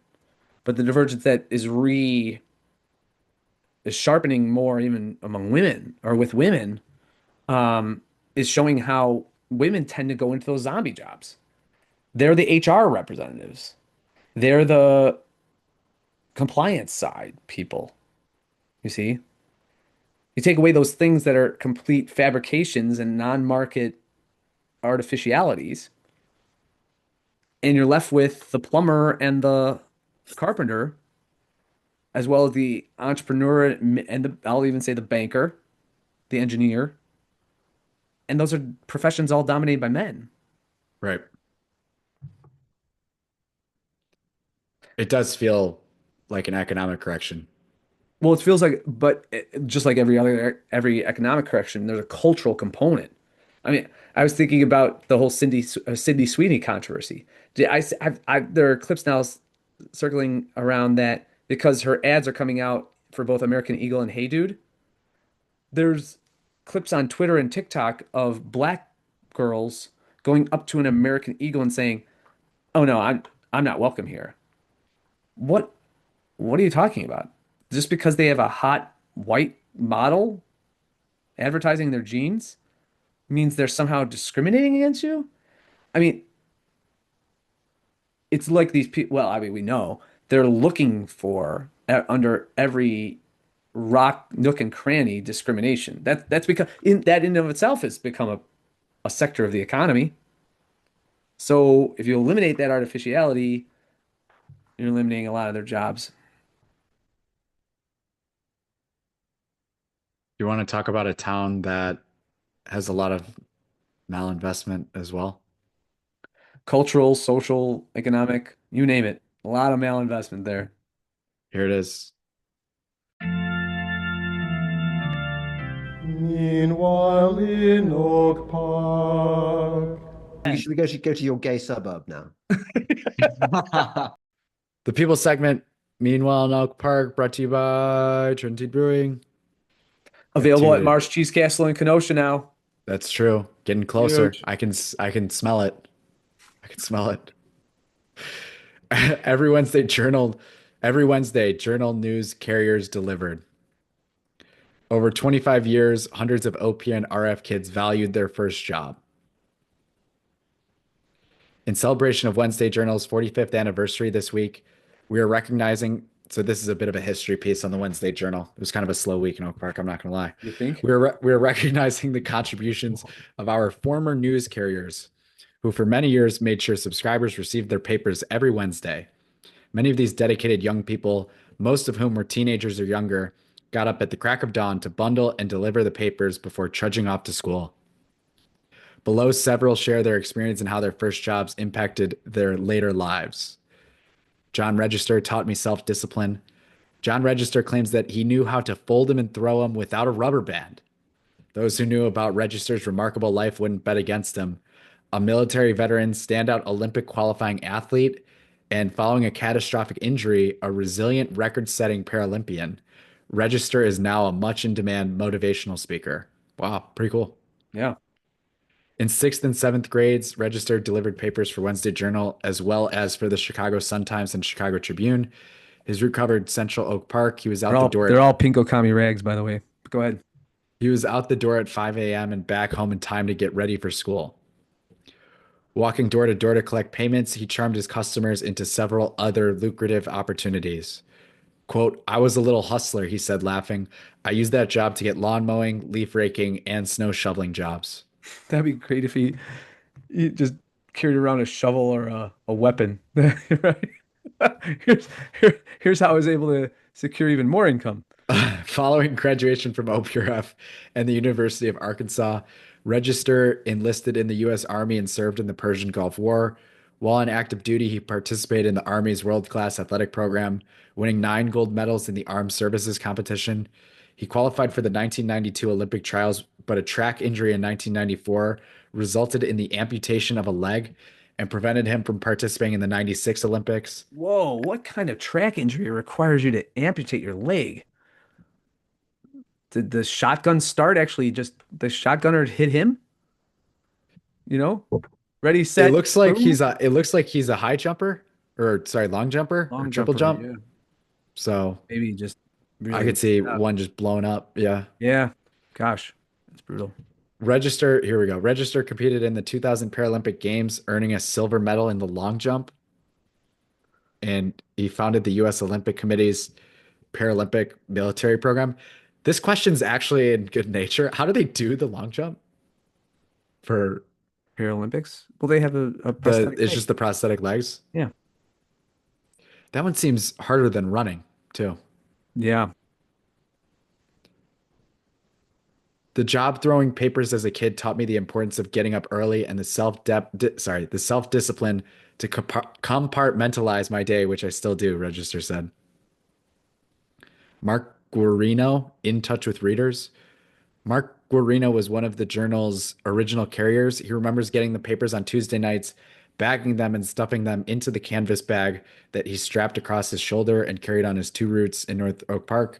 but the divergence that is sharpening more even among women or with women, is showing how women tend to go into those zombie jobs. They're the HR representatives. They're the compliance side people. You see, you take away those things that are complete fabrications and non-market artificialities, and you're left with the plumber and the carpenter, as well as the entrepreneur and I'll even say the banker, the engineer, and those are professions all dominated by men. Right. It does feel like an economic correction. Well, it feels like, but just like every economic correction, there's a cultural component. I mean, I was thinking about the whole Sydney Sweeney controversy. There are clips now circling around that because her ads are coming out for both American Eagle and Hey Dude. There's clips on Twitter and TikTok of black girls going up to an American Eagle and saying, "Oh no, I'm not welcome here." What what are you talking about? Just because they have a hot white model advertising their jeans means they're somehow discriminating against you? I mean, it's like these people, well, I mean, we know they're looking for under every rock, nook, and cranny discrimination. That's because in of itself has become a sector of the economy. So if you eliminate that artificiality, you're eliminating a lot of their jobs. You want to talk about a town that has a lot of malinvestment as well? Cultural, social, economic, you name it. A lot of malinvestment there. Here it is. Meanwhile in Oak Park. We should go to your gay suburb now. The People segment, Meanwhile in Oak Park, brought to you by Trinity Brewing. Got Available at to Marsh Cheese Castle in Kenosha now. That's true. Getting closer. Huge. I can smell it. I can smell it. Every Wednesday journal, every Wednesday journal news carriers delivered. Over 25 years, hundreds of OP and RF kids valued their first job. In celebration of Wednesday Journal's 45th anniversary this week, we are recognizing. So this is a bit of a history piece on the Wednesday Journal. It was kind of a slow week in Oak Park. I'm not going to lie. You think? We're recognizing the contributions of our former news carriers, who for many years made sure subscribers received their papers every Wednesday. Many of these dedicated young people, most of whom were teenagers or younger, got up at the crack of dawn to bundle and deliver the papers before trudging off to school. Below, several share their experience and how their first jobs impacted their later lives. John Register taught me self-discipline. John Register claims that he knew how to fold them and throw them without a rubber band. Those who knew about Register's remarkable life wouldn't bet against him. A military veteran, standout Olympic qualifying athlete, and following a catastrophic injury, a resilient record-setting Paralympian. Register is now a much-in-demand motivational speaker. Wow, pretty cool. Yeah. In sixth and seventh grades, Register delivered papers for Wednesday Journal as well as for the Chicago Sun-Times and Chicago Tribune. His route covered Central Oak Park. They're all pinko commie rags, by the way. Go ahead. He was out the door at 5 a.m. and back home in time to get ready for school. Walking door to door to collect payments, he charmed his customers into several other lucrative opportunities. Quote, I was a little hustler, he said, laughing. I used that job to get lawn mowing, leaf raking, and snow shoveling jobs. That'd be great if he just carried around a shovel or a weapon. Right? Here's, here's how I was able to secure even more income. Following graduation from OPRF and the University of Arkansas, Register enlisted in the U.S. Army and served in the Persian Gulf War. While on active duty, he participated in the Army's world-class athletic program, winning 9 gold medals in the armed services competition. He qualified for the 1992 Olympic trials, but a track injury in 1994 resulted in the amputation of a leg and prevented him from participating in the 96 Olympics. Whoa, what kind of track injury requires you to amputate your leg? Did the shotgun start actually just the shotgunner hit him? You know? Ready, It set, looks like boom. he's a high jumper or sorry, long jumper or Long triple jumper, jump. yeah. So Maybe just I really could see messed up. one just blown up. Yeah. Yeah. Gosh, that's brutal. Register, here we go. Register competed in the 2000 Paralympic Games, earning a silver medal in the long jump. And he founded the U.S. Olympic Committee's Paralympic military program. This question's actually in good nature. How do they do the long jump for Paralympics? Well, they have a the, prosthetic it's leg. just the prosthetic legs? Yeah. That one seems harder than running, too. Yeah. The job throwing papers as a kid taught me the importance of getting up early and the self-discipline to compartmentalize my day, which I still do, Register said. Mark Guarino, in touch with readers. Mark Guarino was one of the journal's original carriers. He remembers getting the papers on Tuesday nights, bagging them and stuffing them into the canvas bag that he strapped across his shoulder and carried on his 2 routes in North Oak Park.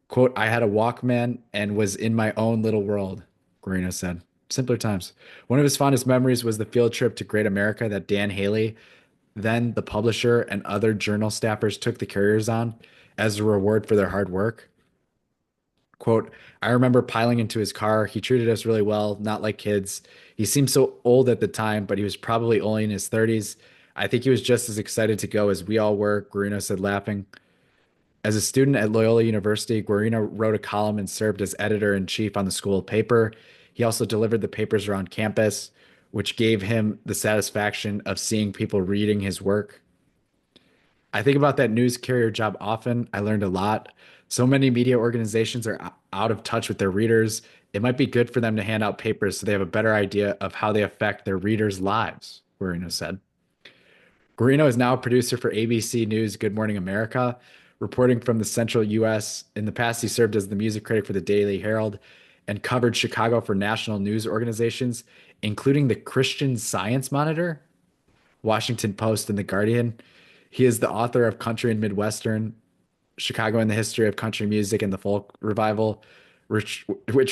Quote, I had a Walkman and was in my own little world, Guarino said. Simpler times. One of his fondest memories was the field trip to Great America that Dan Haley, then the publisher, and other journal staffers took the carriers on as a reward for their hard work. Quote, I remember piling into his car. He treated us really well, not like kids. He seemed so old at the time, but he was probably only in his 30s. I think he was just as excited to go as we all were, Guarino said, laughing. As a student at Loyola University, Guarino wrote a column and served as editor in chief on the school paper. He also delivered the papers around campus, which gave him the satisfaction of seeing people reading his work. I think about that news carrier job often. I learned a lot. So many media organizations are out of touch with their readers. It might be good for them to hand out papers so they have a better idea of how they affect their readers' lives, Guarino said. Guarino is now a producer for ABC News Good Morning America, reporting from the central U.S. In the past, he served as the music critic for the Daily Herald and covered Chicago for national news organizations, including the Christian Science Monitor, Washington Post, and The Guardian. He is the author of Country and Midwestern, Chicago and the History of Country Music and the Folk Revival, which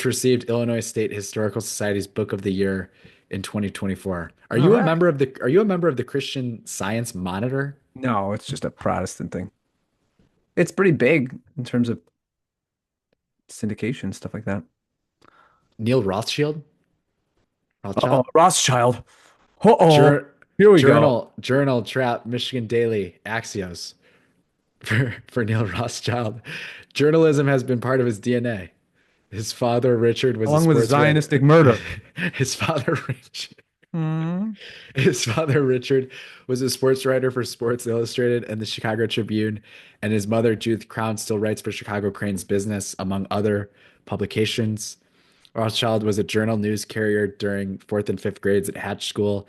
received Illinois State Historical Society's Book of the Year in 2024. All right. Are you a member of the Christian Science Monitor? No, it's just a Protestant thing. It's pretty big in terms of syndication, stuff like that. Neil Rothschild? Uh-oh, Rothschild? Rothschild. Uh-oh. Jour- Here we go. Journal, Trap, Michigan Daily, Axios for Neil Rothschild. Journalism has been part of his DNA. His father, Richard, was a Along with sports writer. Zionistic murder. His father, Richard, Hmm. His father, Richard, was a sports writer for Sports Illustrated and the Chicago Tribune, and his mother, Judith Crown, still writes for Chicago Crane's Business, among other publications. Rothschild was a journal news carrier during fourth and fifth grades at Hatch School,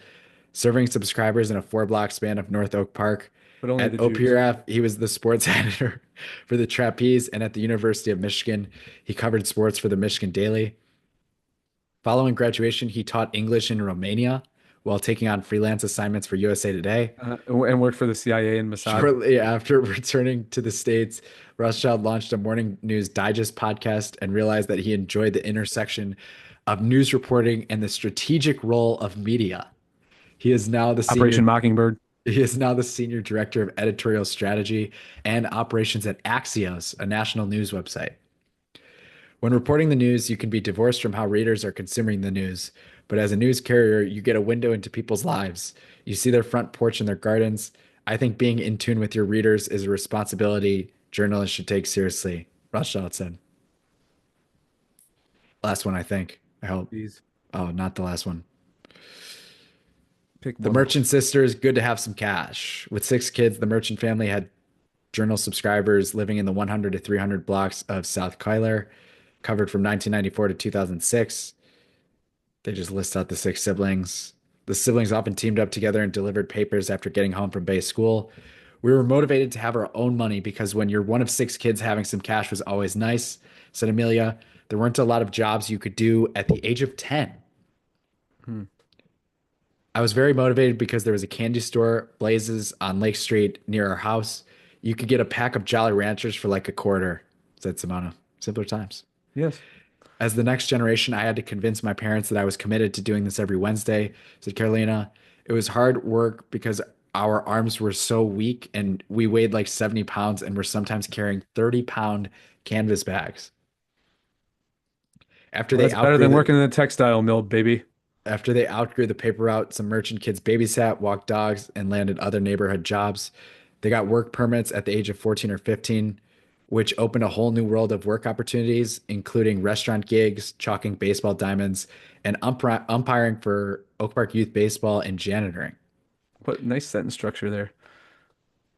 serving subscribers in a 4 block span of North Oak Park. But only At the Jews. OPRF, he was the sports editor for the Trapeze, and at the University of Michigan, he covered sports for the Michigan Daily. Following graduation, he taught English in Romania while taking on freelance assignments for USA Today. And worked for the CIA and Mossad. Shortly after returning to the States, Rothschild launched a morning news digest podcast and realized that he enjoyed the intersection of news reporting and the strategic role of media. He is now the Operation senior Mockingbird. he is now the senior director of editorial strategy and operations at Axios, a national news website. When reporting the news, you can be divorced from how readers are consuming the news, but as a news carrier, you get a window into people's lives. You see their front porch and their gardens. I think being in tune with your readers is a responsibility journalists should take seriously, Rothschild said. Last one, I think. I hope. Please Oh, not the last one. pick The one. Merchant Sisters, good to have some cash. With 6 kids, the Merchant family had journal subscribers living in the 100 to 300 blocks of South Kyler, covered from 1994 to 2006. They just list out the 6 siblings. The siblings often teamed up together and delivered papers after getting home from Bay School. We were motivated to have our own money because when you're one of 6 kids, having some cash was always nice, said Amelia. There weren't a lot of jobs you could do at the age of 10. Hmm. I was very motivated because there was a candy store, Blazes, on Lake Street near our house. You could get a pack of Jolly Ranchers for like a quarter, said Simona. Simpler times. Yes. As the next generation, I had to convince my parents that I was committed to doing this every Wednesday, said Carolina. It was hard work because our arms were so weak and we weighed like 70 pounds and were sometimes carrying 30-pound canvas bags. After Well, they that's better outgrew than the, working in the textile mill, baby. After they outgrew the paper route, some merchant kids babysat, walked dogs, and landed other neighborhood jobs. They got work permits at the age of 14 or 15, which opened a whole new world of work opportunities, including restaurant gigs, chalking baseball diamonds, and umpiring for Oak Park Youth Baseball and janitoring. What nice sentence structure there.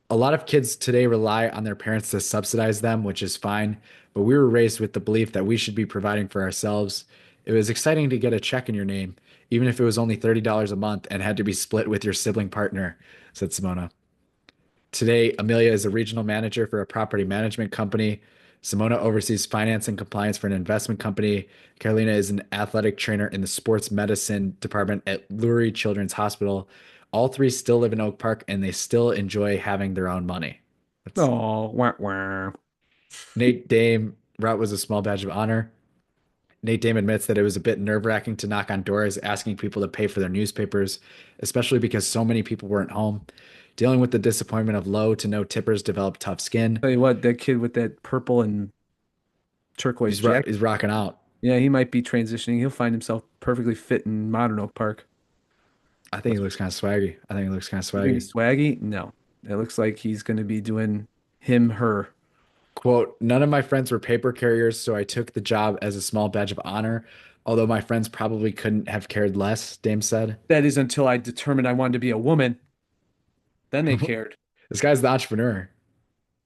A lot of kids today rely on their parents to subsidize them, which is fine, but we were raised with the belief that we should be providing for ourselves. It was exciting to get a check in your name, even if it was only $30 a month and had to be split with your sibling partner, said Simona. Today, Amelia is a regional manager for a property management company. Simona oversees finance and compliance for an investment company. Carolina is an athletic trainer in the sports medicine department at Lurie Children's Hospital. All 3 still live in Oak Park and they still enjoy having their own money. That's Oh, wah, wah. Nate Dame route was a small badge of honor. Nate Dame admits that it was a bit nerve-wracking to knock on doors asking people to pay for their newspapers, especially because so many people weren't home. Dealing with the disappointment of low to no tippers developed tough skin. Tell you what, that kid with that purple and turquoise jacket, He's rocking out. yeah, he might be transitioning. He'll find himself perfectly fit in modern Oak Park. I think he looks kind of swaggy. I think he looks kind of You think swaggy. he's swaggy? No. It looks like he's going to be doing him, her. Quote, none of my friends were paper carriers, so I took the job as a small badge of honor, although my friends probably couldn't have cared less, Dame said. That is until I determined I wanted to be a woman. Then they cared. This guy's the entrepreneur.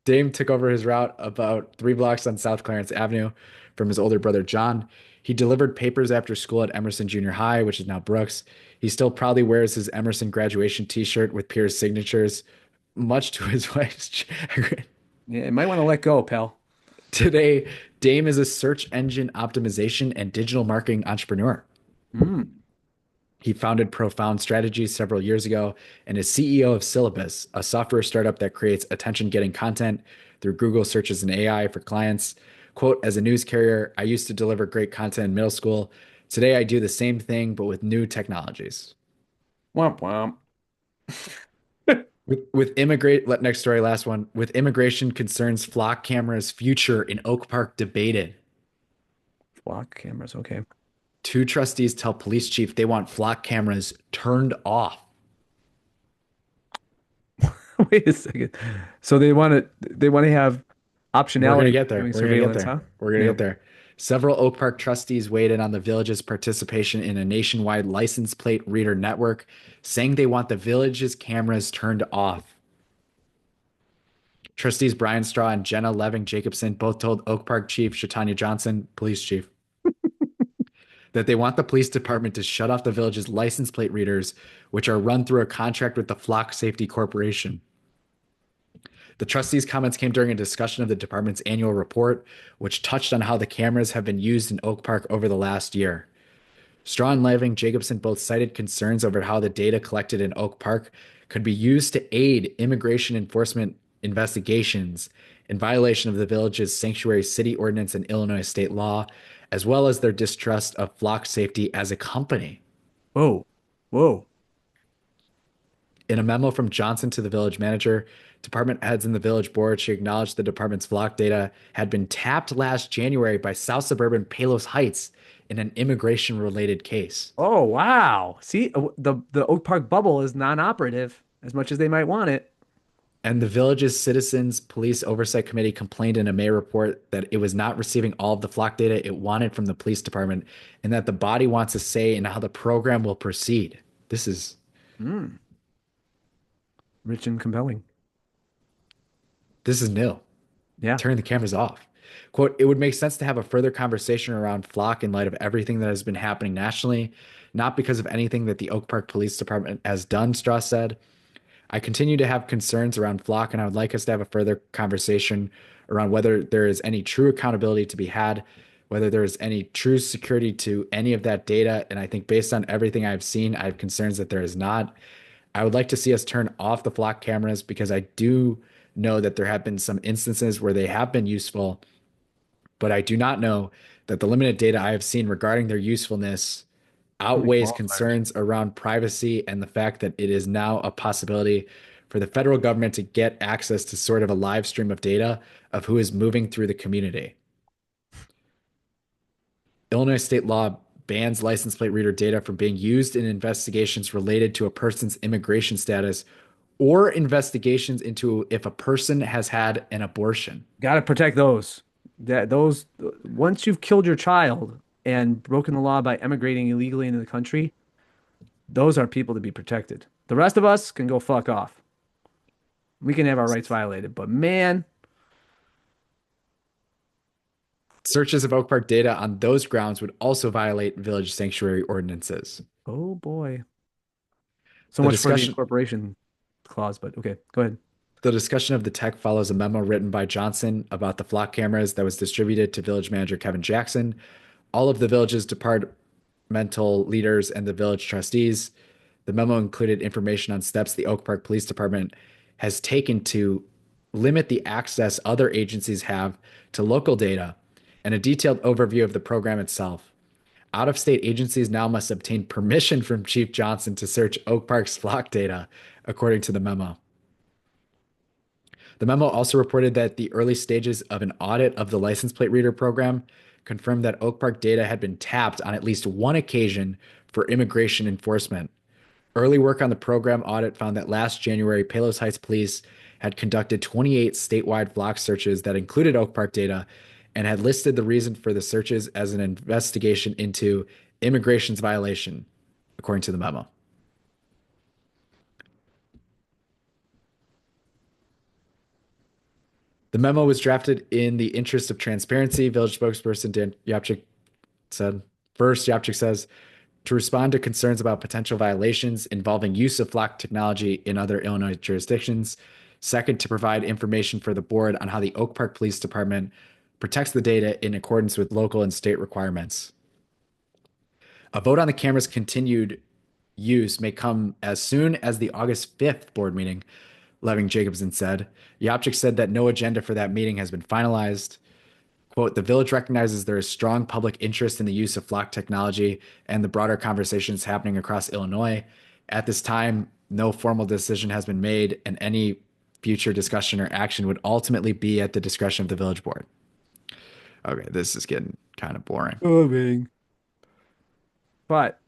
Dame took over his route about 3 blocks on South Clarence Avenue from his older brother John. He delivered papers after school at Emerson Junior High, which is now Brooks. He still proudly wears his Emerson graduation t-shirt with peers' signatures, much to his wife's chagrin. Yeah, you might want to let go, pal. Today, Dame is a search engine optimization and digital marketing entrepreneur. Mm. He founded Profound Strategies several years ago and is CEO of Syllabus, a software startup that creates attention-getting content through Google searches and AI for clients. Quote, as a news carrier, I used to deliver great content in middle school. Today, I do the same thing, but with new technologies. Womp womp. Next story, last one. With immigration concerns, flock cameras' future in Oak Park debated. Flock cameras, okay. 2 trustees tell police chief they want flock cameras turned off. Wait a second. So they want to have We're gonna optionality get for there. doing We're gonna get surveillance, there. huh? We're gonna Yeah. get there. Several Oak Park trustees weighed in on the village's participation in a nationwide license plate reader network, saying they want the village's cameras turned off. Trustees Brian Straw and Jenna Leving Jacobson both told Oak Park Chief Shatanya Johnson, police chief, that they want the police department to shut off the village's license plate readers, which are run through a contract with the Flock Safety Corporation. The trustees' comments came during a discussion of the department's annual report, which touched on how the cameras have been used in Oak Park over the last year. Straw and Leving Jacobson both cited concerns over how the data collected in Oak Park could be used to aid immigration enforcement investigations in violation of the village's sanctuary city ordinance and Illinois state law, as well as their distrust of flock safety as a company. Whoa. Whoa. In a memo from Johnson to the village manager, department heads and the village board, she acknowledged the department's flock data had been tapped last January by South Suburban Palos Heights in an immigration-related case. Oh, wow. See, the Oak Park bubble is non-operative as much as they might want it. And the village's Citizens Police Oversight Committee complained in a May report that it was not receiving all of the flock data it wanted from the police department and that the body wants a say in how the program will proceed. This is Mm. Rich and compelling. new. Yeah. Turn the cameras off. Quote, it would make sense to have a further conversation around flock in light of everything that has been happening nationally, not because of anything that the Oak Park Police Department has done, Strauss said. I continue to have concerns around flock, and I would like us to have a further conversation around whether there is any true accountability to be had, whether there is any true security to any of that data. And I think based on everything I've seen, I have concerns that there is not. I would like to see us turn off the flock cameras because I do know that there have been some instances where they have been useful, but I do not know that the limited data I have seen regarding their usefulness Too many outweighs qualifiers. concerns around privacy and the fact that it is now a possibility for the federal government to get access to sort of a live stream of data of who is moving through the community. Illinois state law bans license plate reader data from being used in investigations related to a person's immigration status or investigations into if a person has had an abortion. Got to protect those. Those once you've killed your child and broken the law by emigrating illegally into the country, those are people to be protected. The rest of us can go fuck off. We can have our rights violated, but man, Searches of Oak Park data on those grounds would also violate village sanctuary ordinances. oh boy. So The much for the discussion incorporation clause, but okay, go ahead. The discussion of the tech follows a memo written by Johnson about the flock cameras that was distributed to village manager Kevin Jackson, all of the village's departmental leaders, and the village trustees. The memo included information on steps the Oak Park Police Department has taken to limit the access other agencies have to local data and a detailed overview of the program itself. Out-of-state agencies now must obtain permission from Chief Johnson to search Oak Park's flock data, according to the memo. The memo also reported that the early stages of an audit of the license plate reader program confirmed that Oak Park data had been tapped on at least one occasion for immigration enforcement. Early work on the program audit found that last January, Palos Heights police had conducted 28 statewide flock searches that included Oak Park data and had listed the reason for the searches as an investigation into immigration's violation, according to the memo. The memo was drafted in the interest of transparency, village spokesperson Dan Yapchik said. First, Yapchik says, to respond to concerns about potential violations involving use of flock technology in other Illinois jurisdictions. Second, to provide information for the board on how the Oak Park Police Department protects the data in accordance with local and state requirements. A vote on the camera's continued use may come as soon as the August 5th board meeting, Leving Jacobson said. Yapchik said that no agenda for that meeting has been finalized. Quote, the village recognizes there is strong public interest in the use of flock technology and the broader conversations happening across Illinois. At this time, no formal decision has been made, and any future discussion or action would ultimately be at the discretion of the village board. Okay, this is getting kind of boring. Boring. But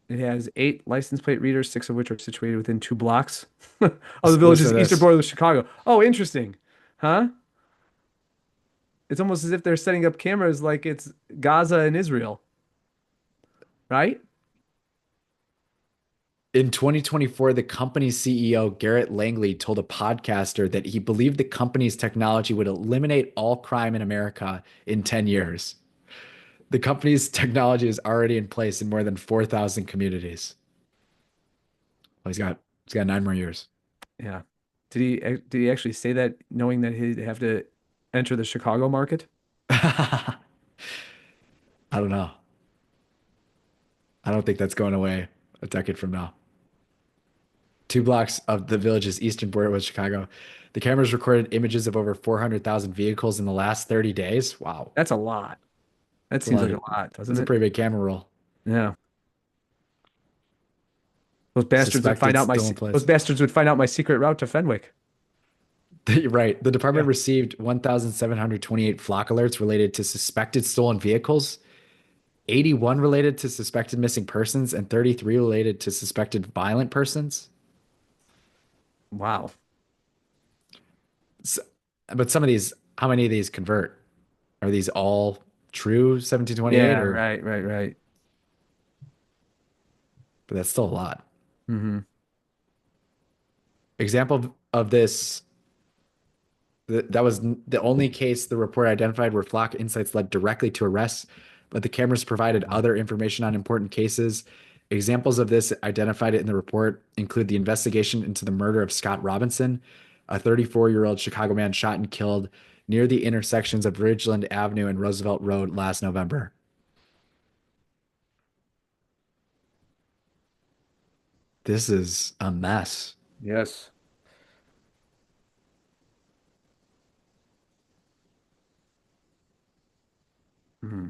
it has 8 license plate readers, 6 of which are situated within 2 blocks of the village's eastern border of Chicago. Oh, interesting. Huh? It's almost as if they're setting up cameras like it's Gaza and Israel. Right? In 2024, the company's CEO, Garrett Langley, told a podcaster that he believed the company's technology would eliminate all crime in America in 10 years. The company's technology is already in place in more than 4,000 communities. Well, he's got 9 more years. Yeah. Did he actually say that knowing that he'd have to enter the Chicago market? I don't know. I don't think that's going away a decade from now. 2 blocks of the village's eastern border with Chicago. The cameras recorded images of over 400,000 vehicles in the last 30 days. Wow. That's a lot. That seems like a lot, doesn't That's a it? pretty big camera roll. Yeah. Those bastards would find Suspected out my still in those place. bastards would find out my secret route to Fenwick. Right. The department Yeah. received 1,728 flock alerts related to suspected stolen vehicles, 81 related to suspected missing persons, and 33 related to suspected violent persons. Wow. So, but some of these, how many of these convert? Are these all true 1728 Yeah, or right. but that's still a lot. Mm-hmm. Example of this, that was the only case the report identified where flock insights led directly to arrests, but the cameras provided other information on important cases. Examples of this identified in the report include the investigation into the murder of Scott Robinson, a 34-year-old Chicago man shot and killed near the intersections of Ridgeland Avenue and Roosevelt Road last November. This is a mess. Yes. Hmm.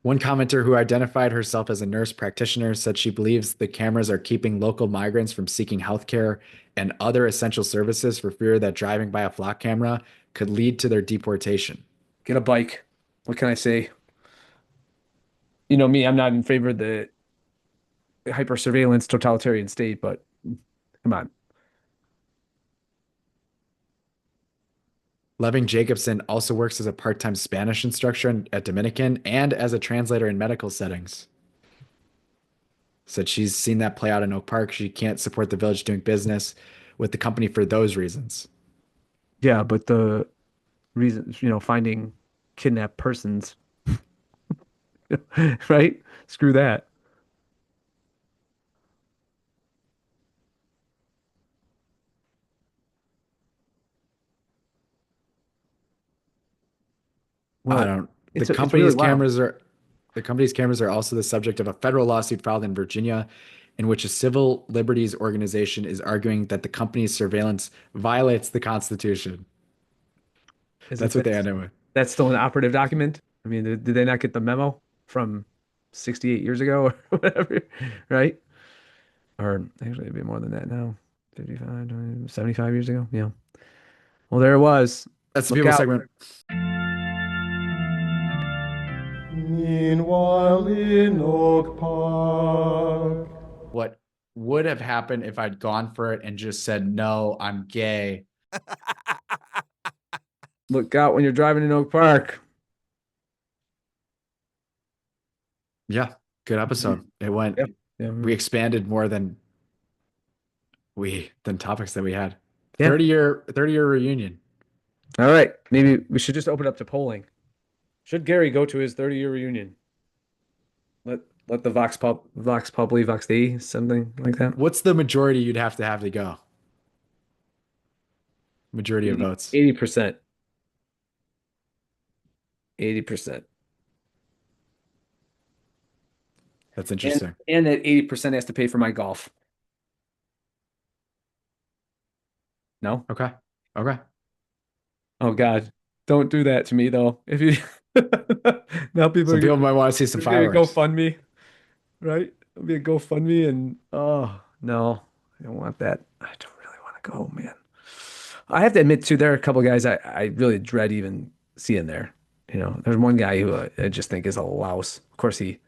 One commenter who identified herself as a nurse practitioner said she believes the cameras are keeping local migrants from seeking healthcare and other essential services for fear that driving by a flock camera could lead to their deportation. Get a bike. What can I say? You know me, I'm not in favor of the hyper surveillance totalitarian state, but come on. Leving Jacobson also works as a part-time Spanish instructor at Dominican and as a translator in medical settings. Said she's seen that play out in Oak Park. She can't support the village doing business with the company for those reasons. Yeah, but the reasons, finding kidnapped persons, right? Screw that. I Well, don't. it's really wild. The company's cameras are also the subject of a federal lawsuit filed in Virginia, in which a civil liberties organization is arguing that the company's surveillance violates the Constitution. Is That's it what they ended with. that's still an operative document? I mean, did they not get the memo from 68 years ago or whatever, right? Or actually, it'd be more than that now. 55, 20, 75 years ago. Yeah. Well, there it was. That's the Look people out. segment. Meanwhile in Oak Park. What would have happened if I'd gone for it and just said, no, I'm gay? Look out when you're driving in Oak Park. Yeah, good episode. It went, Yep. Yeah. we expanded more than topics that we had. Yeah. 30-year reunion. All right. Maybe we should just open up to polling. Should Gary go to his 30-year reunion? Let the Vox Populi, Vox Dei, something like that. What's the majority you'd have to go? Majority of votes. 80%. 80%. That's interesting. And that 80% has to pay for my golf. No? Okay. Okay. Oh God. Don't do that to me though. If you now people Some are people might want to see some gonna fireworks. GoFundMe, right? It'll be a GoFundMe and oh no, I don't want that. I don't really want to go, man. I have to admit too, there are a couple guys I really dread even seeing there. You know, there's one guy who I just think is a louse. Of course, he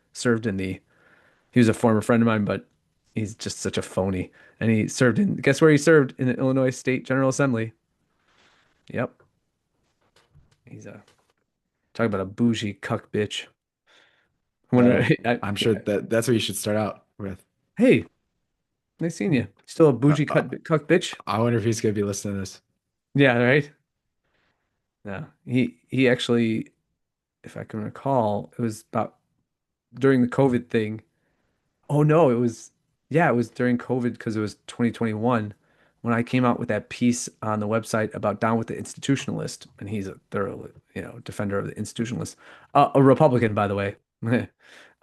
was a former friend of mine, but he's just such a phony. And he served in, guess where he served? In the Illinois State General Assembly. Yep. He's a, talk about a bougie cuck bitch. Well, I- I'm sure that's what you should start out with. hey, nice seeing you. Still a bougie cuck bitch? I wonder if he's going to be listening to this. Yeah, right. No, he actually, if I can recall, it was about during the COVID thing. Oh no, it was during COVID because it was 2021 when I came out with that piece on the website about down with the institutionalist, and he's a thorough, defender of the institutionalist, a Republican, by the way.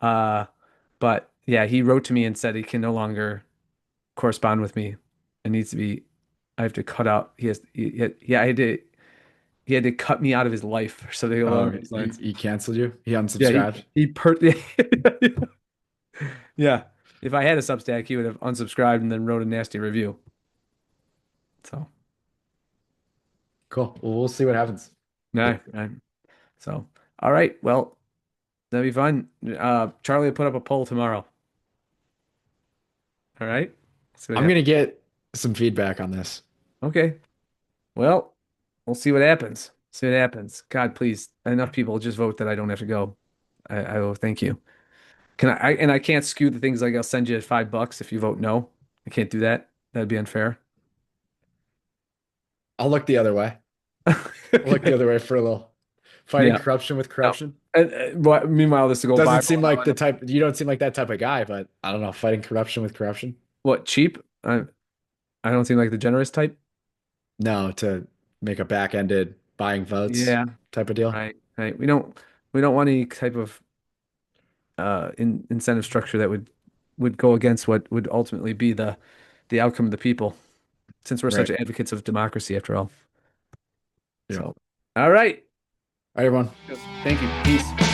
Uh, but yeah, he wrote to me and said he can no longer correspond with me. It needs to be, I have to cut out. Yeah, he had to cut me out of his life or something along those lines. He canceled you? He Yeah, unsubscribed? yeah. If I had a Substack, he would have unsubscribed and then wrote a nasty review. So, Cool. Well, we'll see what happens. no, right. So, all right. Well, that'll be fun. Charlie will put up a poll tomorrow. All right. See what I'm going to get some feedback on this. Okay. Well, we'll see what happens. See what happens. God, please, enough people just vote that I don't have to go. I will thank you. Can and I can't skew the things like I'll send you $5 if you vote no. I can't do that. That'd be unfair. I'll look the other way. I'll look the other way for a little. Fighting Yeah. corruption with corruption. Meanwhile, this will go Doesn't viral. seem like the type, you don't seem like that type of guy, but I don't know, fighting corruption with corruption? What, cheap? I don't seem like the generous type. No, to make a back-ended buying votes Yeah. type of deal. Right. Right. We don't want any type of incentive structure that would go against what would ultimately be the outcome of the people, since we're such Right. advocates of democracy after all. Yeah. So, all right. All right, everyone. Thank you. Peace.